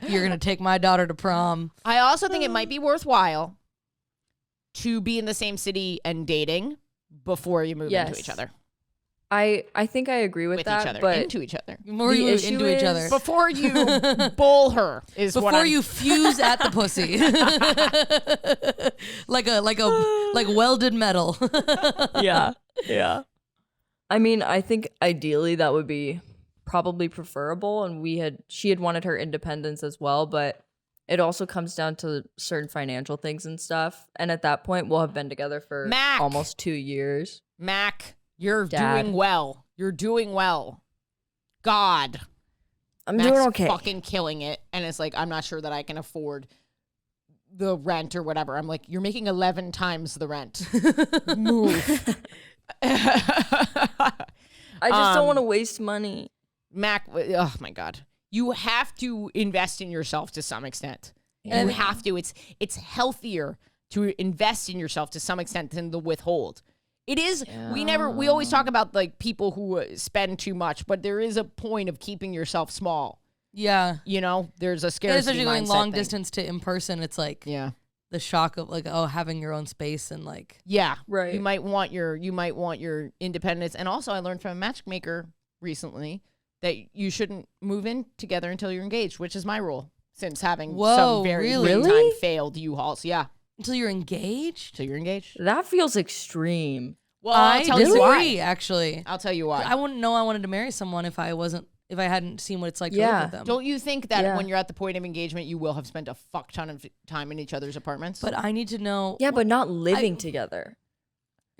You're going to take my daughter to prom. I also think it might be worthwhile to be in the same city and dating before you move into Yes. each other. I think I agree with that, each other, but into each other. More The you issue into each is- other. Before you bowl her is what Before I'm, you fuse at the pussy. like welded metal. yeah. I mean, I think ideally that would be probably preferable, and she had wanted her independence as well, but it also comes down to certain financial things and stuff. And at that point, we'll have been together for Mac. almost 2 years. Mac, you're Dad. doing well. You're doing well. God. I'm Mac's doing okay. fucking killing it. And it's like, I'm not sure that I can afford the rent or whatever. I'm like, you're making 11 times the rent. Move. I just don't want to waste money. Mac, oh my God. You have to invest in yourself to some extent. And- You have to. It's healthier to invest in yourself to some extent than the withhold. It is. We always talk about like people who spend too much, but there is a point of keeping yourself small. Yeah. You know, there's a And scarcity especially going mindset long thing. distance to in person, it's like Yeah. the shock of like, oh, having your own space and like Yeah. Right. You might want your independence. And also I learned from a matchmaker recently that you shouldn't move in together until you're engaged, which is my rule since having Whoa, some very really? big time failed U-Hauls. Yeah. until you're engaged. Till you're engaged. That feels extreme. Well, I'll I tell you disagree, why. actually. I'll tell you why. I wouldn't know I wanted to marry someone if I hadn't seen what it's like to live Yeah. with them. Don't you think that Yeah. when you're at the point of engagement, you will have spent a fuck ton of time in each other's apartments? But I need to know Yeah, but not living together.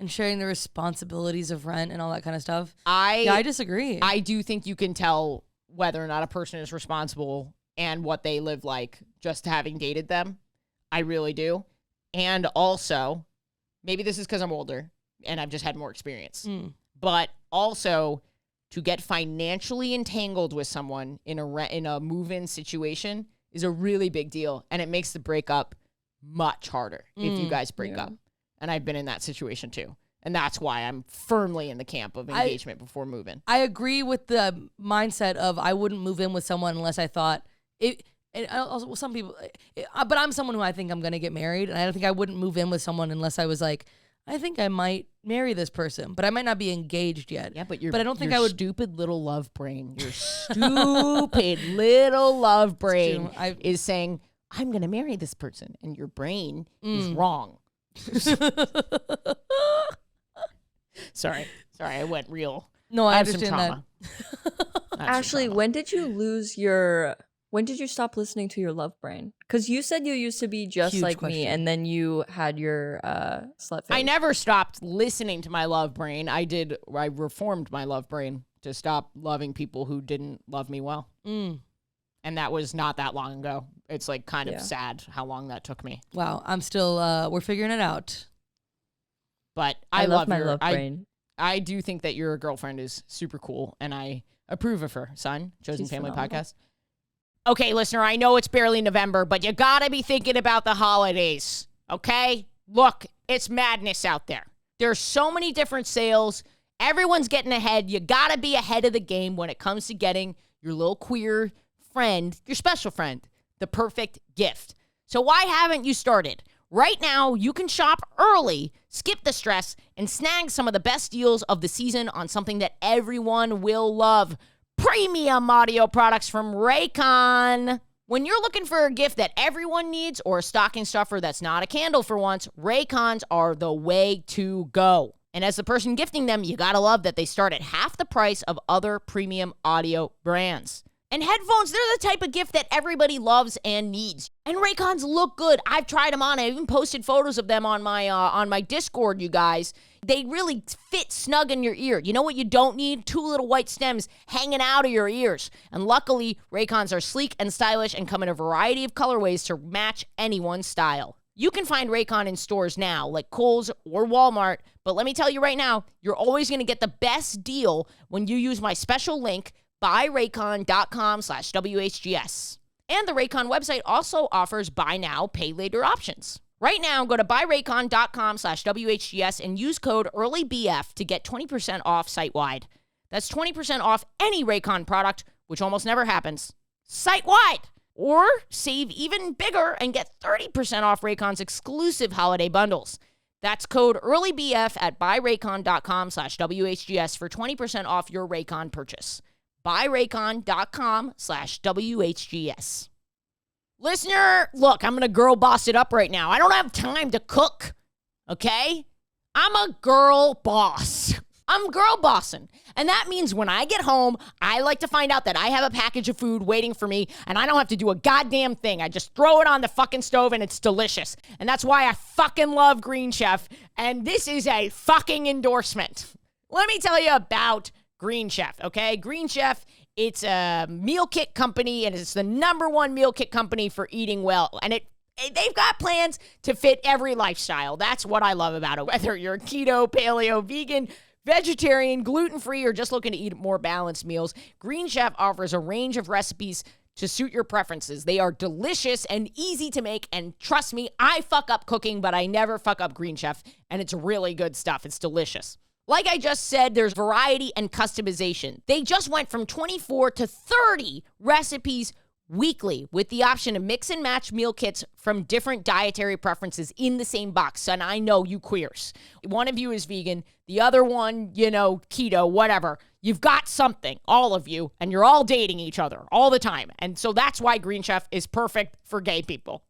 and sharing the responsibilities of rent and all that kind of stuff. I Yeah, I disagree. I do think you can tell whether or not a person is responsible and what they live like just having dated them. I really do. And also, maybe this is because I'm older and I've just had more experience. But also, to get financially entangled with someone in a move-in situation is a really big deal, and it makes the breakup much harder if you guys break up. And I've been in that situation too. And that's why I'm firmly in the camp of engagement before moving. I agree with the mindset of I wouldn't move in with someone unless I thought it. And also, some people, but I'm someone who I think I'm going to get married, and I don't think I wouldn't move in with someone unless I was like, I think I might marry this person, but I might not be engaged yet. Yeah, but I don't think your I would. stupid little love brain. Your stupid little love brain true. is saying, I'm going to marry this person. And your brain is wrong. Sorry, I went real. No, I have some understand that. trauma. I have some Ashley, trauma. when did you stop listening to your love brain? Because you said you used to be just Huge like question. me, and then you had your slut phase. I never stopped listening to my love brain. I reformed my love brain to stop loving people who didn't love me well. And that was not that long ago. It's like kind of sad how long that took me. Wow, I'm still. We're figuring it out. But I love my your, love brain. I do think that your girlfriend is super cool, and I approve of her, son. Chosen She's Family phenomenal. Podcast. Okay, listener, I know it's barely November, but you gotta be thinking about the holidays, okay? Look, it's madness out there. There's so many different sales. Everyone's getting ahead. You gotta be ahead of the game when it comes to getting your little queer friend, your special friend, the perfect gift. So why haven't you started? Right now, you can shop early, skip the stress, and snag some of the best deals of the season on something that everyone will love. Premium audio products from Raycon. When you're looking for a gift that everyone needs or a stocking stuffer that's not a candle for once, Raycons are the way to go. And as the person gifting them, you gotta love that they start at half the price of other premium audio brands. And headphones, they're the type of gift that everybody loves and needs. And Raycons look good. I've tried them on. I even posted photos of them on my Discord, you guys. They really fit snug in your ear. You know what you don't need? Two little white stems hanging out of your ears. And luckily, Raycons are sleek and stylish and come in a variety of colorways to match anyone's style. You can find Raycon in stores now, like Kohl's or Walmart. But let me tell you right now, you're always going to get the best deal when you use my special link, buyraycon.com/WHGS. And the Raycon website also offers buy now, pay later options. Right now, go to buyraycon.com/WHGS and use code EARLYBF to get 20% off site-wide. That's 20% off any Raycon product, which almost never happens, site-wide. Or save even bigger and get 30% off Raycon's exclusive holiday bundles. That's code EARLYBF at buyraycon.com/WHGS for 20% off your Raycon purchase. Buyraycon.com/WHGS. Listener, look, I'm going to girl boss it up right now. I don't have time to cook, okay? I'm a girl boss. I'm girl bossing. And that means when I get home, I like to find out that I have a package of food waiting for me and I don't have to do a goddamn thing. I just throw it on the fucking stove and it's delicious. And that's why I fucking love Green Chef. And this is a fucking endorsement. Let me tell you about Green Chef, okay? Green Chef, it's a meal kit company and it's the #1 meal kit company for eating well. And they've got plans to fit every lifestyle. That's what I love about it. Whether you're keto, paleo, vegan, vegetarian, gluten-free, or just looking to eat more balanced meals, Green Chef offers a range of recipes to suit your preferences. They are delicious and easy to make, and trust me, I fuck up cooking, but I never fuck up Green Chef, and it's really good stuff. It's delicious. Like I just said, there's variety and customization. They just went from 24 to 30 recipes weekly with the option to mix and match meal kits from different dietary preferences in the same box. And I know you queers. One of you is vegan. The other one, keto, whatever. You've got something, all of you, and you're all dating each other all the time. And so that's why Green Chef is perfect for gay people.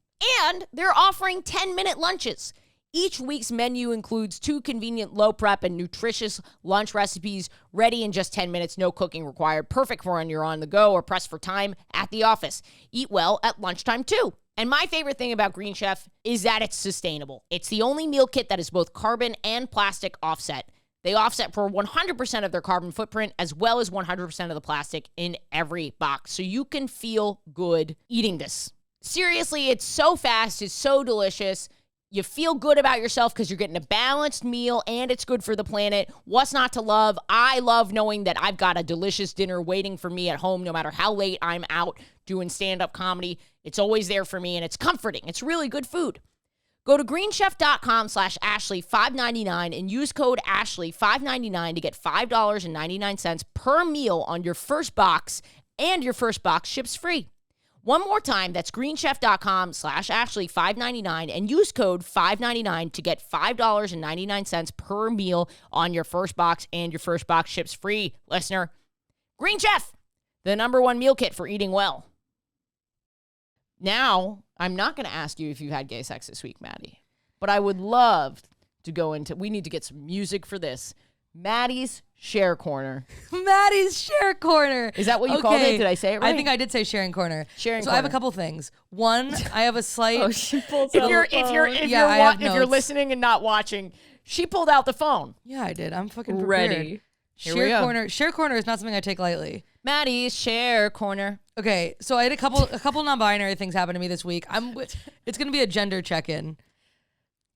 And they're offering 10-minute lunches. Each week's menu includes 2 convenient low prep and nutritious lunch recipes ready in just 10 minutes, no cooking required. Perfect for when you're on the go or pressed for time at the office. Eat well at lunchtime too. And my favorite thing about Green Chef is that it's sustainable. It's the only meal kit that is both carbon and plastic offset. They offset for 100% of their carbon footprint as well as 100% of the plastic in every box. So you can feel good eating this. Seriously, it's so fast. It's so delicious. You feel good about yourself because you're getting a balanced meal and it's good for the planet. What's not to love? I love knowing that I've got a delicious dinner waiting for me at home no matter how late I'm out doing stand-up comedy. It's always there for me and it's comforting. It's really good food. Go to greenchef.com/Ashley599 and use code Ashley599 to get $5.99 per meal on your first box, and your first box ships free. One more time, that's greenchef.com/Ashley599 and use code 599 to get $5.99 per meal on your first box, and your first box ships free, listener. Green Chef, the #1 meal kit for eating well. Now, I'm not going to ask you if you've had gay sex this week, Maddie, but I would love to go into, we need to get some music for this, Maddie's Share Corner. Maddie's Share Corner. Is that what you called it? Did I say it right? I think I did say Sharing Corner. Sharing so Corner. I have a couple things. One, I have a slight. She pulls If out you're the phone. if you're listening and not watching, she pulled out the phone. Yeah, I did. I'm fucking prepared. Ready. Here we go. Share Corner is not something I take lightly. Maddie's Share Corner. Okay, so I had a couple non-binary things happen to me this week. It's gonna be a gender check-in.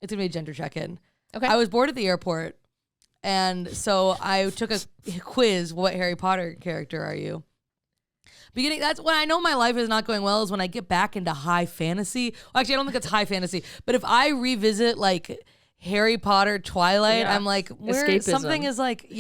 Okay. I was bored at the airport, and so I took a quiz. What Harry Potter character are you? That's when I know my life is not going well, is when I get back into high fantasy. Well, actually, I don't think it's high fantasy, but if I revisit like Harry Potter, Twilight, I'm like, something's like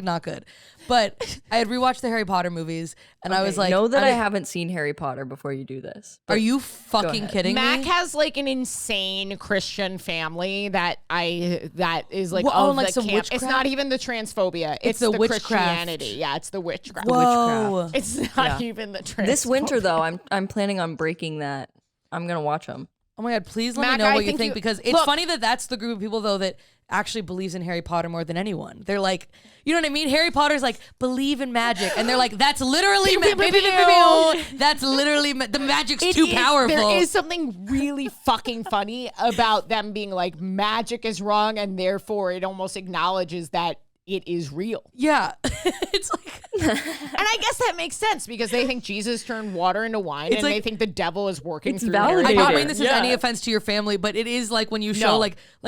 not good. But I had rewatched the Harry Potter movies, and I was like, know that I haven't seen Harry Potter before you do this. Are you fucking kidding me? Mac has like an insane Christian family that is like some camp. witchcraft? It's not even the transphobia. It's the the witchcraft. Christianity. Yeah, it's the witchcraft. Whoa. It's not even the transphobia. This winter, though, I'm planning on breaking that. I'm gonna watch them. Oh my God, please let Mac, me know I what you think think, because it's funny that that's the group of people, though, that actually believes in Harry Potter more than anyone. They're like, you know what I mean? Harry Potter's like, believe in magic. And they're like, that's literally, that's literally, the magic's too powerful. There is something really fucking funny about them being like, magic is wrong, and therefore it almost acknowledges that it is real. Yeah. It's like, and I guess that makes sense because they think Jesus turned water into wine, and they think the devil is working through Harry validated. I Potter. don't mean this is any offense to your family, but it is like when you show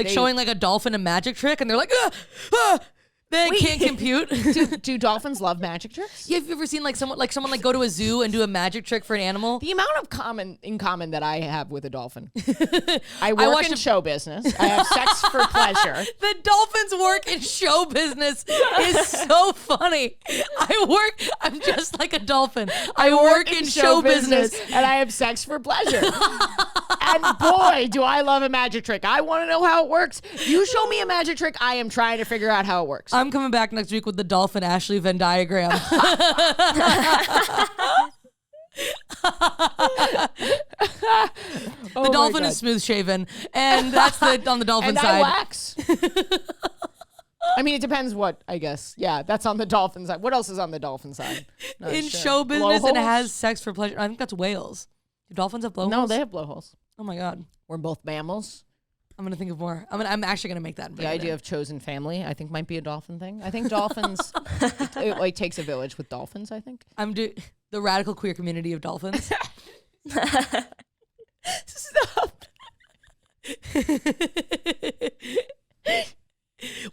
showing like a dolphin a magic trick, and they're like, They can't compute. Do dolphins love magic tricks? Yeah, have you ever seen someone go to a zoo and do a magic trick for an animal? The amount of in common that I have with a dolphin. I work in show business. I have sex for pleasure. The dolphins work in show business is so funny. I'm just like a dolphin. I work in show business and I have sex for pleasure. And boy, do I love a magic trick. I want to know how it works. You show me a magic trick, I am trying to figure out how it works. I'm coming back next week with the dolphin Ashley Venn diagram. The dolphin is smooth shaven, and that's on the dolphin and side. I wax. I mean, it depends what, I guess. Yeah, that's on the dolphin side. What else is on the dolphin side? Not In sure. show business, and Blowholes? has sex for pleasure. I think that's whales. Do dolphins have blowholes? No, they have blowholes. Oh my god. We're both mammals. I'm gonna think of more. I'm actually gonna make that. The idea of chosen family, I think, might be a dolphin thing. I think dolphins. it takes a village with dolphins. I think. The radical queer community of dolphins. Stop.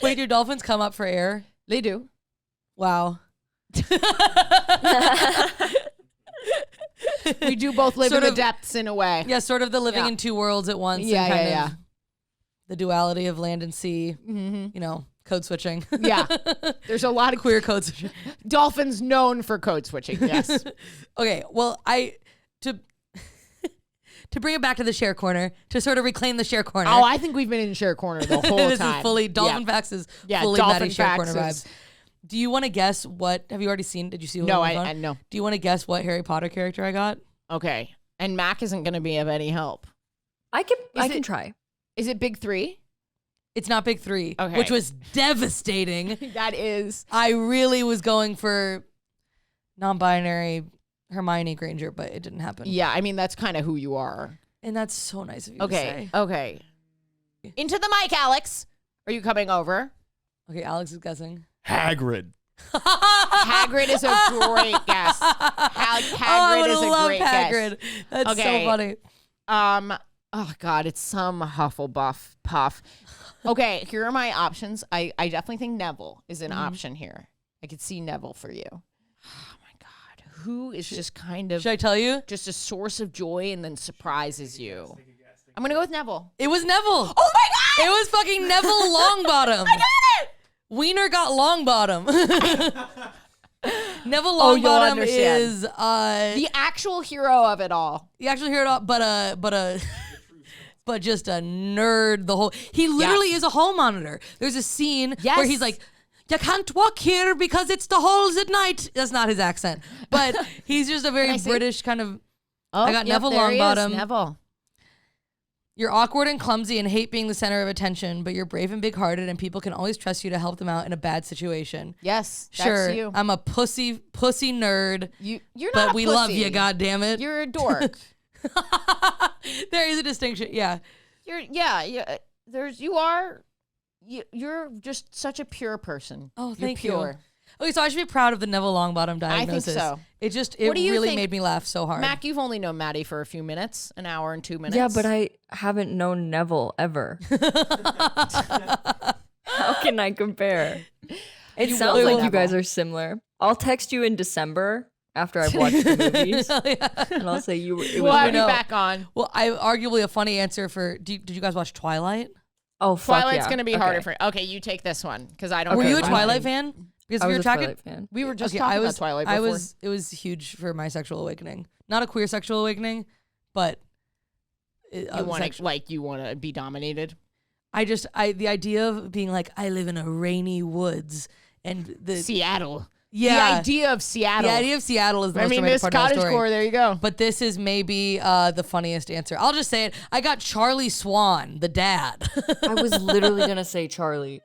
Wait, do dolphins come up for air? They do. Wow. We do both live Sort in the of- depths in a way. Yeah, sort of the living Yeah. in two worlds at once. Yeah, and kind yeah, of the duality of land and sea. Mm-hmm. Code switching. Yeah. There's a lot of Queer code switching. dolphins known for code switching. Yes. Okay, well, to bring it back to the share corner, to sort of reclaim the share corner. Oh, I think we've been in share corner the whole This time. is fully dolphin Yeah. facts is Yeah, fully dolphin Maddie share corner facts is- vibes. Do you want to guess what? Have you already seen? Did you see? No, what I no. Do you want to guess what Harry Potter character I got? Okay. And Mac isn't going to be of any help. I can it- try. Is it big three? It's not Big Three, Okay. which was devastating. That is. I really was going for non-binary Hermione Granger, but it didn't happen. Yeah, I mean, that's kind of who you are. And that's so nice of you to Okay. say. Okay. Into the mic, Alex. Are you coming over? Okay, Alex is guessing. Hagrid. Hagrid is a great guess. Hagrid I is a love great Hagrid. guess. That's Okay. so funny. Oh God, it's some Hufflepuff puff. Okay, here are my options. I definitely think Neville is an option here. I could see Neville for you. Oh my God, who is just kind of Should I tell you? just a source of joy and then surprises you? I'm gonna go with Neville. It was Neville. Oh my God! It was fucking Neville Longbottom. I got it. Wiener got Longbottom. Neville Oh, you'll Longbottom understand. is The actual hero of it all. you actually hear it all, but just a nerd. He literally is a hall monitor. There's a scene where he's Yes. like, "You can't walk here because it's the halls at night." That's not his accent, but he's just a Can very I see? British kind of. Oh, I got Neville there he is, Longbottom. Neville. You're awkward and clumsy and hate being the center of attention, but you're brave and big-hearted, and people can always trust you to help them out in a bad situation. Yes, that's Sure, you. I'm a pussy nerd, You're not but a we love pussy. you, goddammit. You're a dork. There is a distinction, yeah. You're just such a pure person. Oh, You're thank pure. you. Okay, so I should be proud of the Neville Longbottom diagnosis. so. It What do you really think- made me laugh so hard. Mac, you've only known Maddie for a few minutes, an hour and 2 minutes. Yeah, but I haven't known Neville ever. How can I compare? It sounds will like know you guys Neville. are similar. I'll text you in December after I've watched the movies, and I'll say it we'll was have you know. back on. Well, arguably a funny answer for. Did you guys watch Twilight? Oh, fuck Twilight's yeah. going to be Okay. harder for. Okay, you take this one because I don't. Were know you a Twilight. Twilight fan? Because I we was were a talking. Twilight fan. We were just Okay, talking I was. about Twilight before. It was huge for my sexual awakening. Not a queer sexual awakening, but You want to be dominated. The idea of being like, I live in a rainy woods and Seattle. yeah, The idea of Seattle. the idea of Seattle is the I most mean, romantic this part of the story. cottagecore. There you go. But this is maybe the funniest answer. I'll just say it. I got Charlie Swan, the dad. I was literally gonna say Charlie.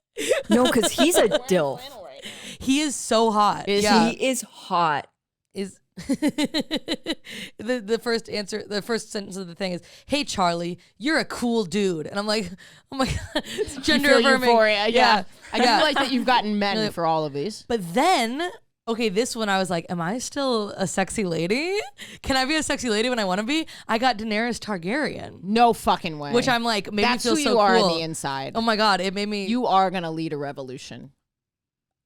No, because he's a dilf. He is so hot. Is yeah. He is hot. Is the first answer, the first sentence of the thing is, "Hey Charlie, you're a cool dude," and I'm like, "Oh my god, it's gender Feel affirming." euphoria. Yeah. I Yeah. feel like that you've gotten men Really- for all of these. But then, okay, this one I was like, "Am I still a sexy lady? Can I be a sexy lady when I want to be?" I got Daenerys Targaryen, No fucking way. which I'm like, made That's me feel who so you are cool. on the inside. Oh my god, it made me. You are gonna lead a revolution.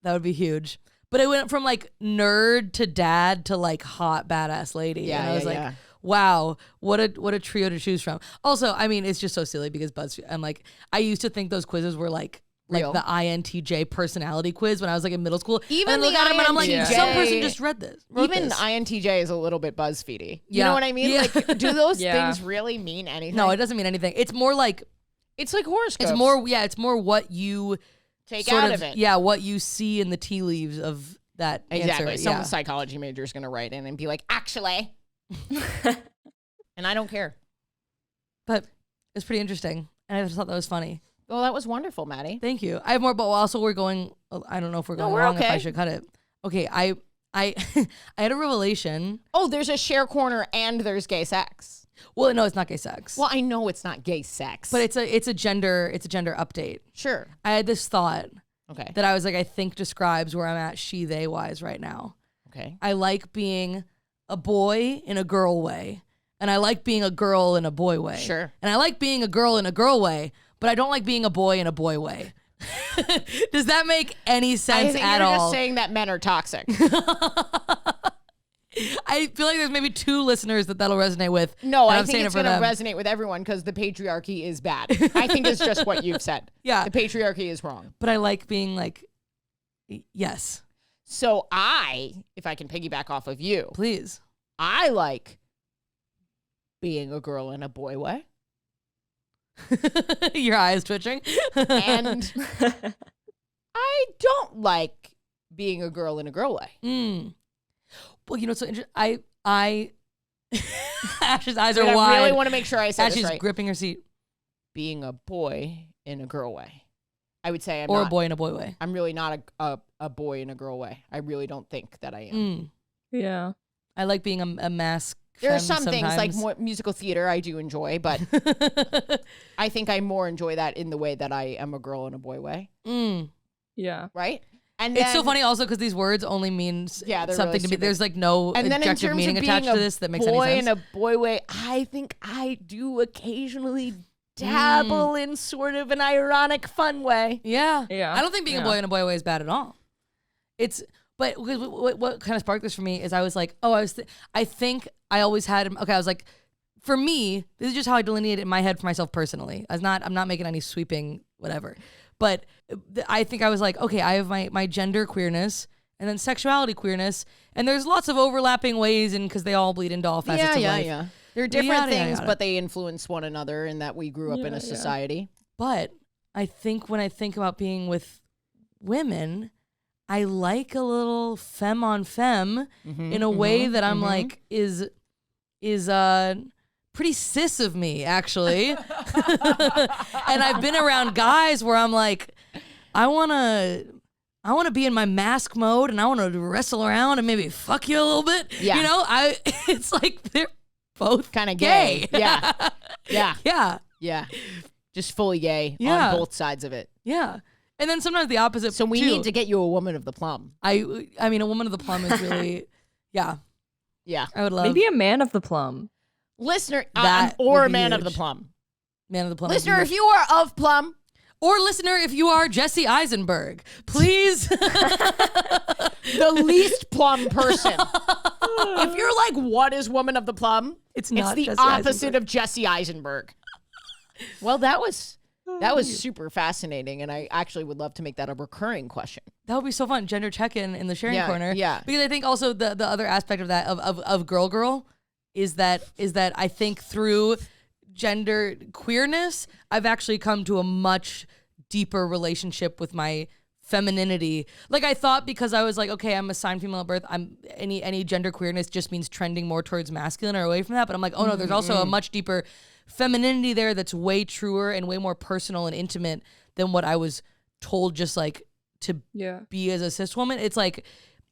That would be huge. But it went from like nerd to dad to like hot badass lady. Yeah, and I was yeah, like, yeah. wow, what a trio to choose from. Also, I mean, it's just so silly because BuzzFeed. I'm like, I used to think those quizzes were like Real. the INTJ personality quiz when I was like in middle school. Even and I look the at them and I'm like, INTJ some person just wrote Even this. INTJ is a little bit BuzzFeedy. You Yeah. know what I mean? Yeah. Like, do those Yeah. things really mean anything? No, it doesn't mean anything. It's more like It's like horoscopes. it's more what you Take sort out of it. Yeah, what you see in the tea leaves of that Exactly. answer. Some Yeah. psychology major is going to write in and be like, actually. And I don't care. But it's pretty interesting. And I just thought that was funny. Well, that was wonderful, Maddie. Thank you. I have more, but also we're going. I don't know if we're going we're long. If I okay. should cut it. Okay. I I had a revelation. Oh, there's a share corner and there's gay sex. Well, no, it's not gay sex. Well, I know it's not gay sex. But it's a gender update. sure. I had this thought Okay. that I was like, I think describes where I'm at she they wise right now. Okay. I like being a boy in a girl way, and I like being a girl in a boy way. Sure. And I like being a girl in a girl way, but I don't like being a boy in a boy way. Does that make any I sense think at you're all? just saying that men are toxic. I feel like there's maybe 2 listeners that'll resonate with. No, and I I'm think saying it's it for going to them. resonate with everyone because the patriarchy is bad. I think it's just what you've said. Yeah. The patriarchy is wrong. But I like being like, yes, So if I can piggyback off of you, please. I like being a girl in a boy way. Your eyes twitching. And I don't like being a girl in a girl way. Mm. Well, you know, so I Ash's eyes But are I wide. really want to make sure I say Ash's this right. gripping her seat. Being a boy in a girl way. I would say Or a boy in a boy way. I'm really not a boy in a girl way. I really don't think that I am. Mm. Yeah. I like being a mask. There are femme some things like sometimes. more musical theater I do enjoy, but I think I more enjoy that in the way that I am a girl in a boy way, Mm. Yeah. right? And It's so then- funny also because these words only means Yeah, they're something really to me. stupid. There's like no And then in objective terms meaning of being attached a to this that makes any boy sense. in a boy way, I think I do occasionally dabble in sort of an ironic, fun way. Yeah. Yeah. I don't think being a Yeah. boy in a boy way is bad at all. But what kind of sparked this for me is I was like, oh, I think I always had, okay, I was like, for me, this is just how I delineate it in my head for myself personally. I'm not making any sweeping whatever. But I think I was like, okay, I have my gender queerness and then sexuality queerness. And there's lots of overlapping ways and because they all bleed into all facets of life. They're different Yada, yada, things, yada. but they influence one another in that we grew up in a society. But I think when I think about being with women, I like a little femme on femme in a way that I'm like is pretty cis of me actually. And I've been around guys where I'm like, I wanna be in my mask mode and I wanna wrestle around and maybe fuck you a little bit. Yeah. You know, it's like they're both Kind of gay. Yeah. Yeah. Yeah. Yeah. Just fully gay Yeah. on both sides of it. Yeah. And then sometimes the opposite. So we too. need to get you a woman of the plum. I mean, a woman of the plum is really, yeah. Yeah. I would love Maybe a man of the plum. Listener, That or would a be man of the huge. plum. man of the plum. Listener, if you are of plum, or listener, if you are Jesse Eisenberg, please. the least plum person. If you're like, what is woman of the plum? It's It's not the Jesse opposite Eisenberg. of Jesse Eisenberg. Well, that was super fascinating, and I actually would love to make that a recurring question. That would be so fun. Gender check-in in the sharing Yeah, corner. yeah. Because I think also the other aspect of that of girl is that I think through gender queerness, I've actually come to a much deeper relationship with my femininity. Like I thought because I was like, okay, I'm assigned female at birth. I'm any gender queerness just means trending more towards masculine or away from that. But I'm like, oh no, there's also a much deeper femininity there that's way truer and way more personal and intimate than what I was told just like to Yeah. be as a cis woman. It's like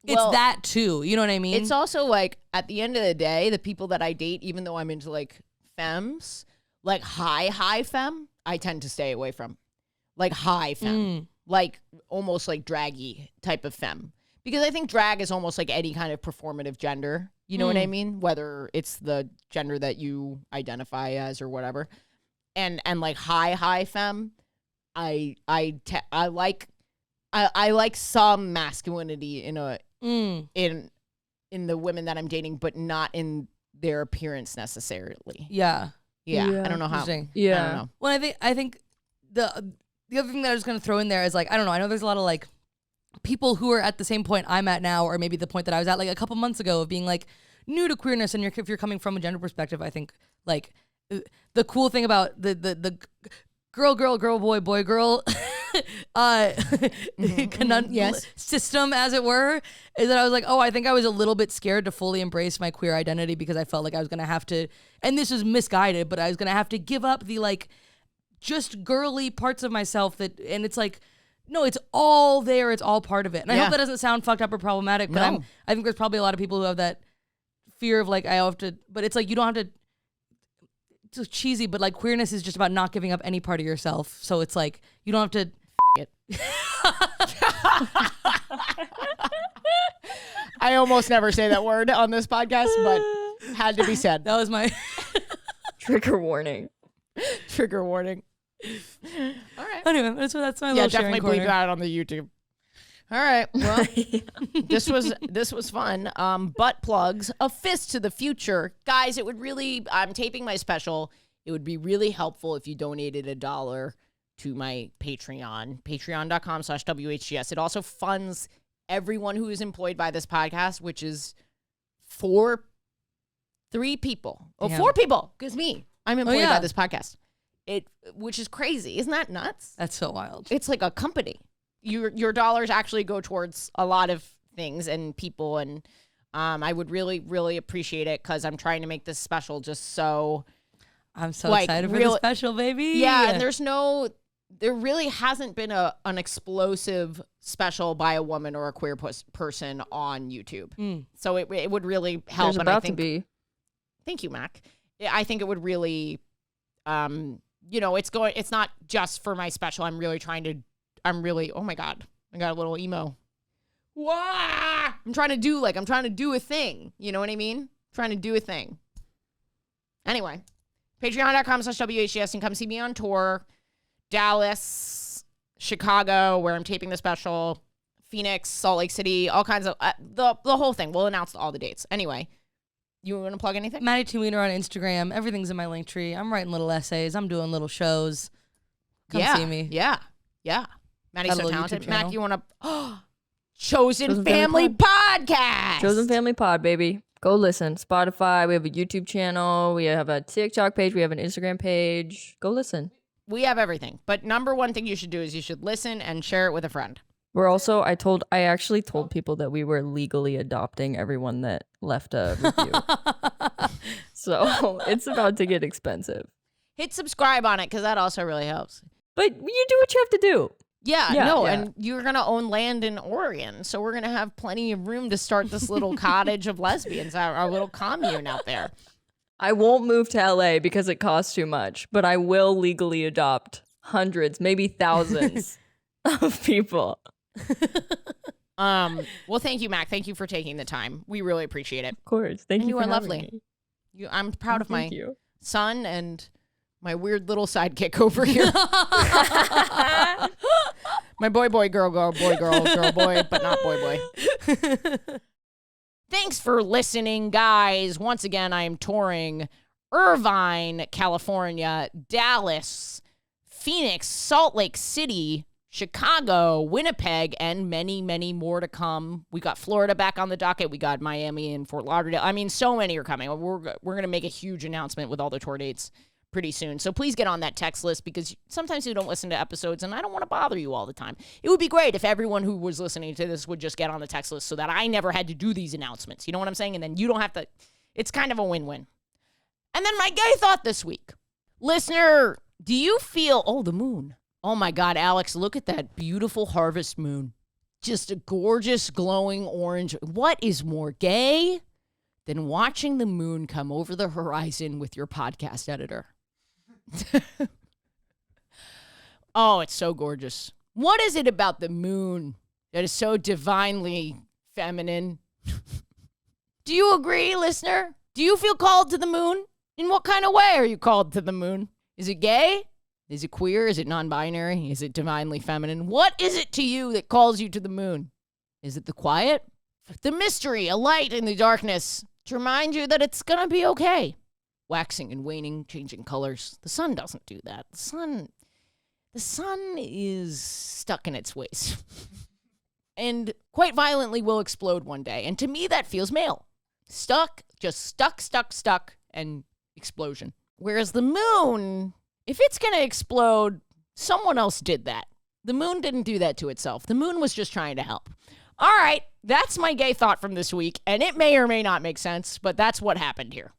it's Well, that too. You know what I mean? It's also like at the end of the day, the people that I date, even though I'm into like femmes, like high femme, I tend to stay away from. Like high femme, like almost like draggy type of femme. Because I think drag is almost like any kind of performative gender. You know what I mean? Whether it's the gender that you identify as or whatever. And like high femme, I like I like some masculinity in in the women that I'm dating, but not in their appearance necessarily. Yeah. Yeah. I don't know how. Interesting. Yeah. I don't know. Well, I think the other thing that I was going to throw in there is like, I don't know. I know there's a lot of like people who are at the same point I'm at now, or maybe the point that I was at like a couple months ago of being like new to queerness. And if you're coming from a gender perspective, I think like the cool thing about the girl, boy, girl system, as it were, is that I was like, oh, I think I was a little bit scared to fully embrace my queer identity because I felt like I was going to have to, and this was misguided, but I was going to have to give up the like just girly parts of myself and it's like, no, it's all there. It's all part of it. And I hope that doesn't sound fucked up or problematic, but I think there's probably a lot of people who have that fear of like, I have to, but it's like, you don't have to, it's cheesy, but like queerness is just about not giving up any part of yourself. So it's like, you don't have to it. I almost never say that word on this podcast, but had to be said. That was my trigger warning. Trigger warning. All right. Anyway, that's my little definitely sharing bleep corner. out on the YouTube. All right. Well, this was fun. Butt plugs. A fist to the future, guys. It would really. I'm taping my special. It would be really helpful if you donated $1 to my Patreon. Patreon.com/WHGS. It also funds everyone who is employed by this podcast, which is 3 people. Oh, Damn. 4 people. Because me. I'm employed yeah. by this podcast. Which is crazy. Isn't that nuts? That's so wild. It's like a company. Your dollars actually go towards a lot of things and people, and I would really, really appreciate it because I'm trying to make this special just so. I'm so excited for the special, baby. Yeah, and there really hasn't been an explosive special by a woman or a queer person on YouTube. So it would really help. There's about to be. Thank you, Mac. I think it would really, it's not just for my special. Oh my God, I got a little emo. Wah! I'm trying to do a thing. You know what I mean? Trying to do a thing. Anyway, patreon.com/WHGS and come see me on tour. Dallas, Chicago, where I'm taping the special, Phoenix, Salt Lake City, all kinds of, the whole thing. We'll announce all the dates. Anyway, you want to plug anything? Maddie T. Wiener on Instagram. Everything's in my link tree. I'm writing little essays. I'm doing little shows. Come see me. Yeah. Maddie's Got a so little talented. YouTube channel. Mac, you want to... Chosen Family Podcast. Chosen Family Pod, baby. Go listen. Spotify. We have a YouTube channel. We have a TikTok page. We have an Instagram page. Go listen. We have everything. But number one thing you should do is you should listen and share it with a friend. We're also, I actually told people that we were legally adopting everyone that left a review. So it's about to get expensive. Hit subscribe on it because that also really helps. But you do what you have to do. Yeah, Yeah. and you're going to own land in Oregon, so we're going to have plenty of room to start this little cottage of lesbians, our little commune out there. I won't move to LA because it costs too much, but I will legally adopt hundreds, maybe thousands of people. Well, thank you, Mac. Thank you for taking the time. We really appreciate it. Of course. Thank And you you for are having lovely. me. I'm proud of my Thank you. son and my weird little sidekick over here. My boy, girl, boy, but not boy. Thanks for listening, guys. Once again, I am touring Irvine, California, Dallas, Phoenix, Salt Lake City, Chicago, Winnipeg, and many, many more to come. We got Florida back on the docket. We got Miami and Fort Lauderdale. I mean, so many are coming. We're going to make a huge announcement with all the tour dates pretty soon. So please get on that text list because sometimes you don't listen to episodes and I don't want to bother you all the time. It would be great if everyone who was listening to this would just get on the text list so that I never had to do these announcements. You know what I'm saying? And then you don't have to. It's kind of a win-win. And then my gay thought this week. Listener, do you feel... the moon. Oh my God, Alex, look at that beautiful harvest moon. Just a gorgeous glowing orange. What is more gay than watching the moon come over the horizon with your podcast editor? Oh, it's so gorgeous. What is it about the moon that is so divinely feminine? Do you agree, listener? Do you feel called to the moon? In what kind of way are you called to the moon? Is it gay? Is it queer? Is it non-binary? Is it divinely feminine? What is it to you that calls you to the moon? Is it the quiet? The mystery, a light in the darkness to remind you that it's gonna be okay. Waxing and waning, changing colors. The sun doesn't do that. The sun is stuck in its ways. And quite violently will explode one day. And to me, that feels male. Stuck, just stuck, and explosion. Whereas the moon, if it's going to explode, someone else did that. The moon didn't do that to itself. The moon was just trying to help. All right, that's my gay thought from this week, and it may or may not make sense, but that's what happened here.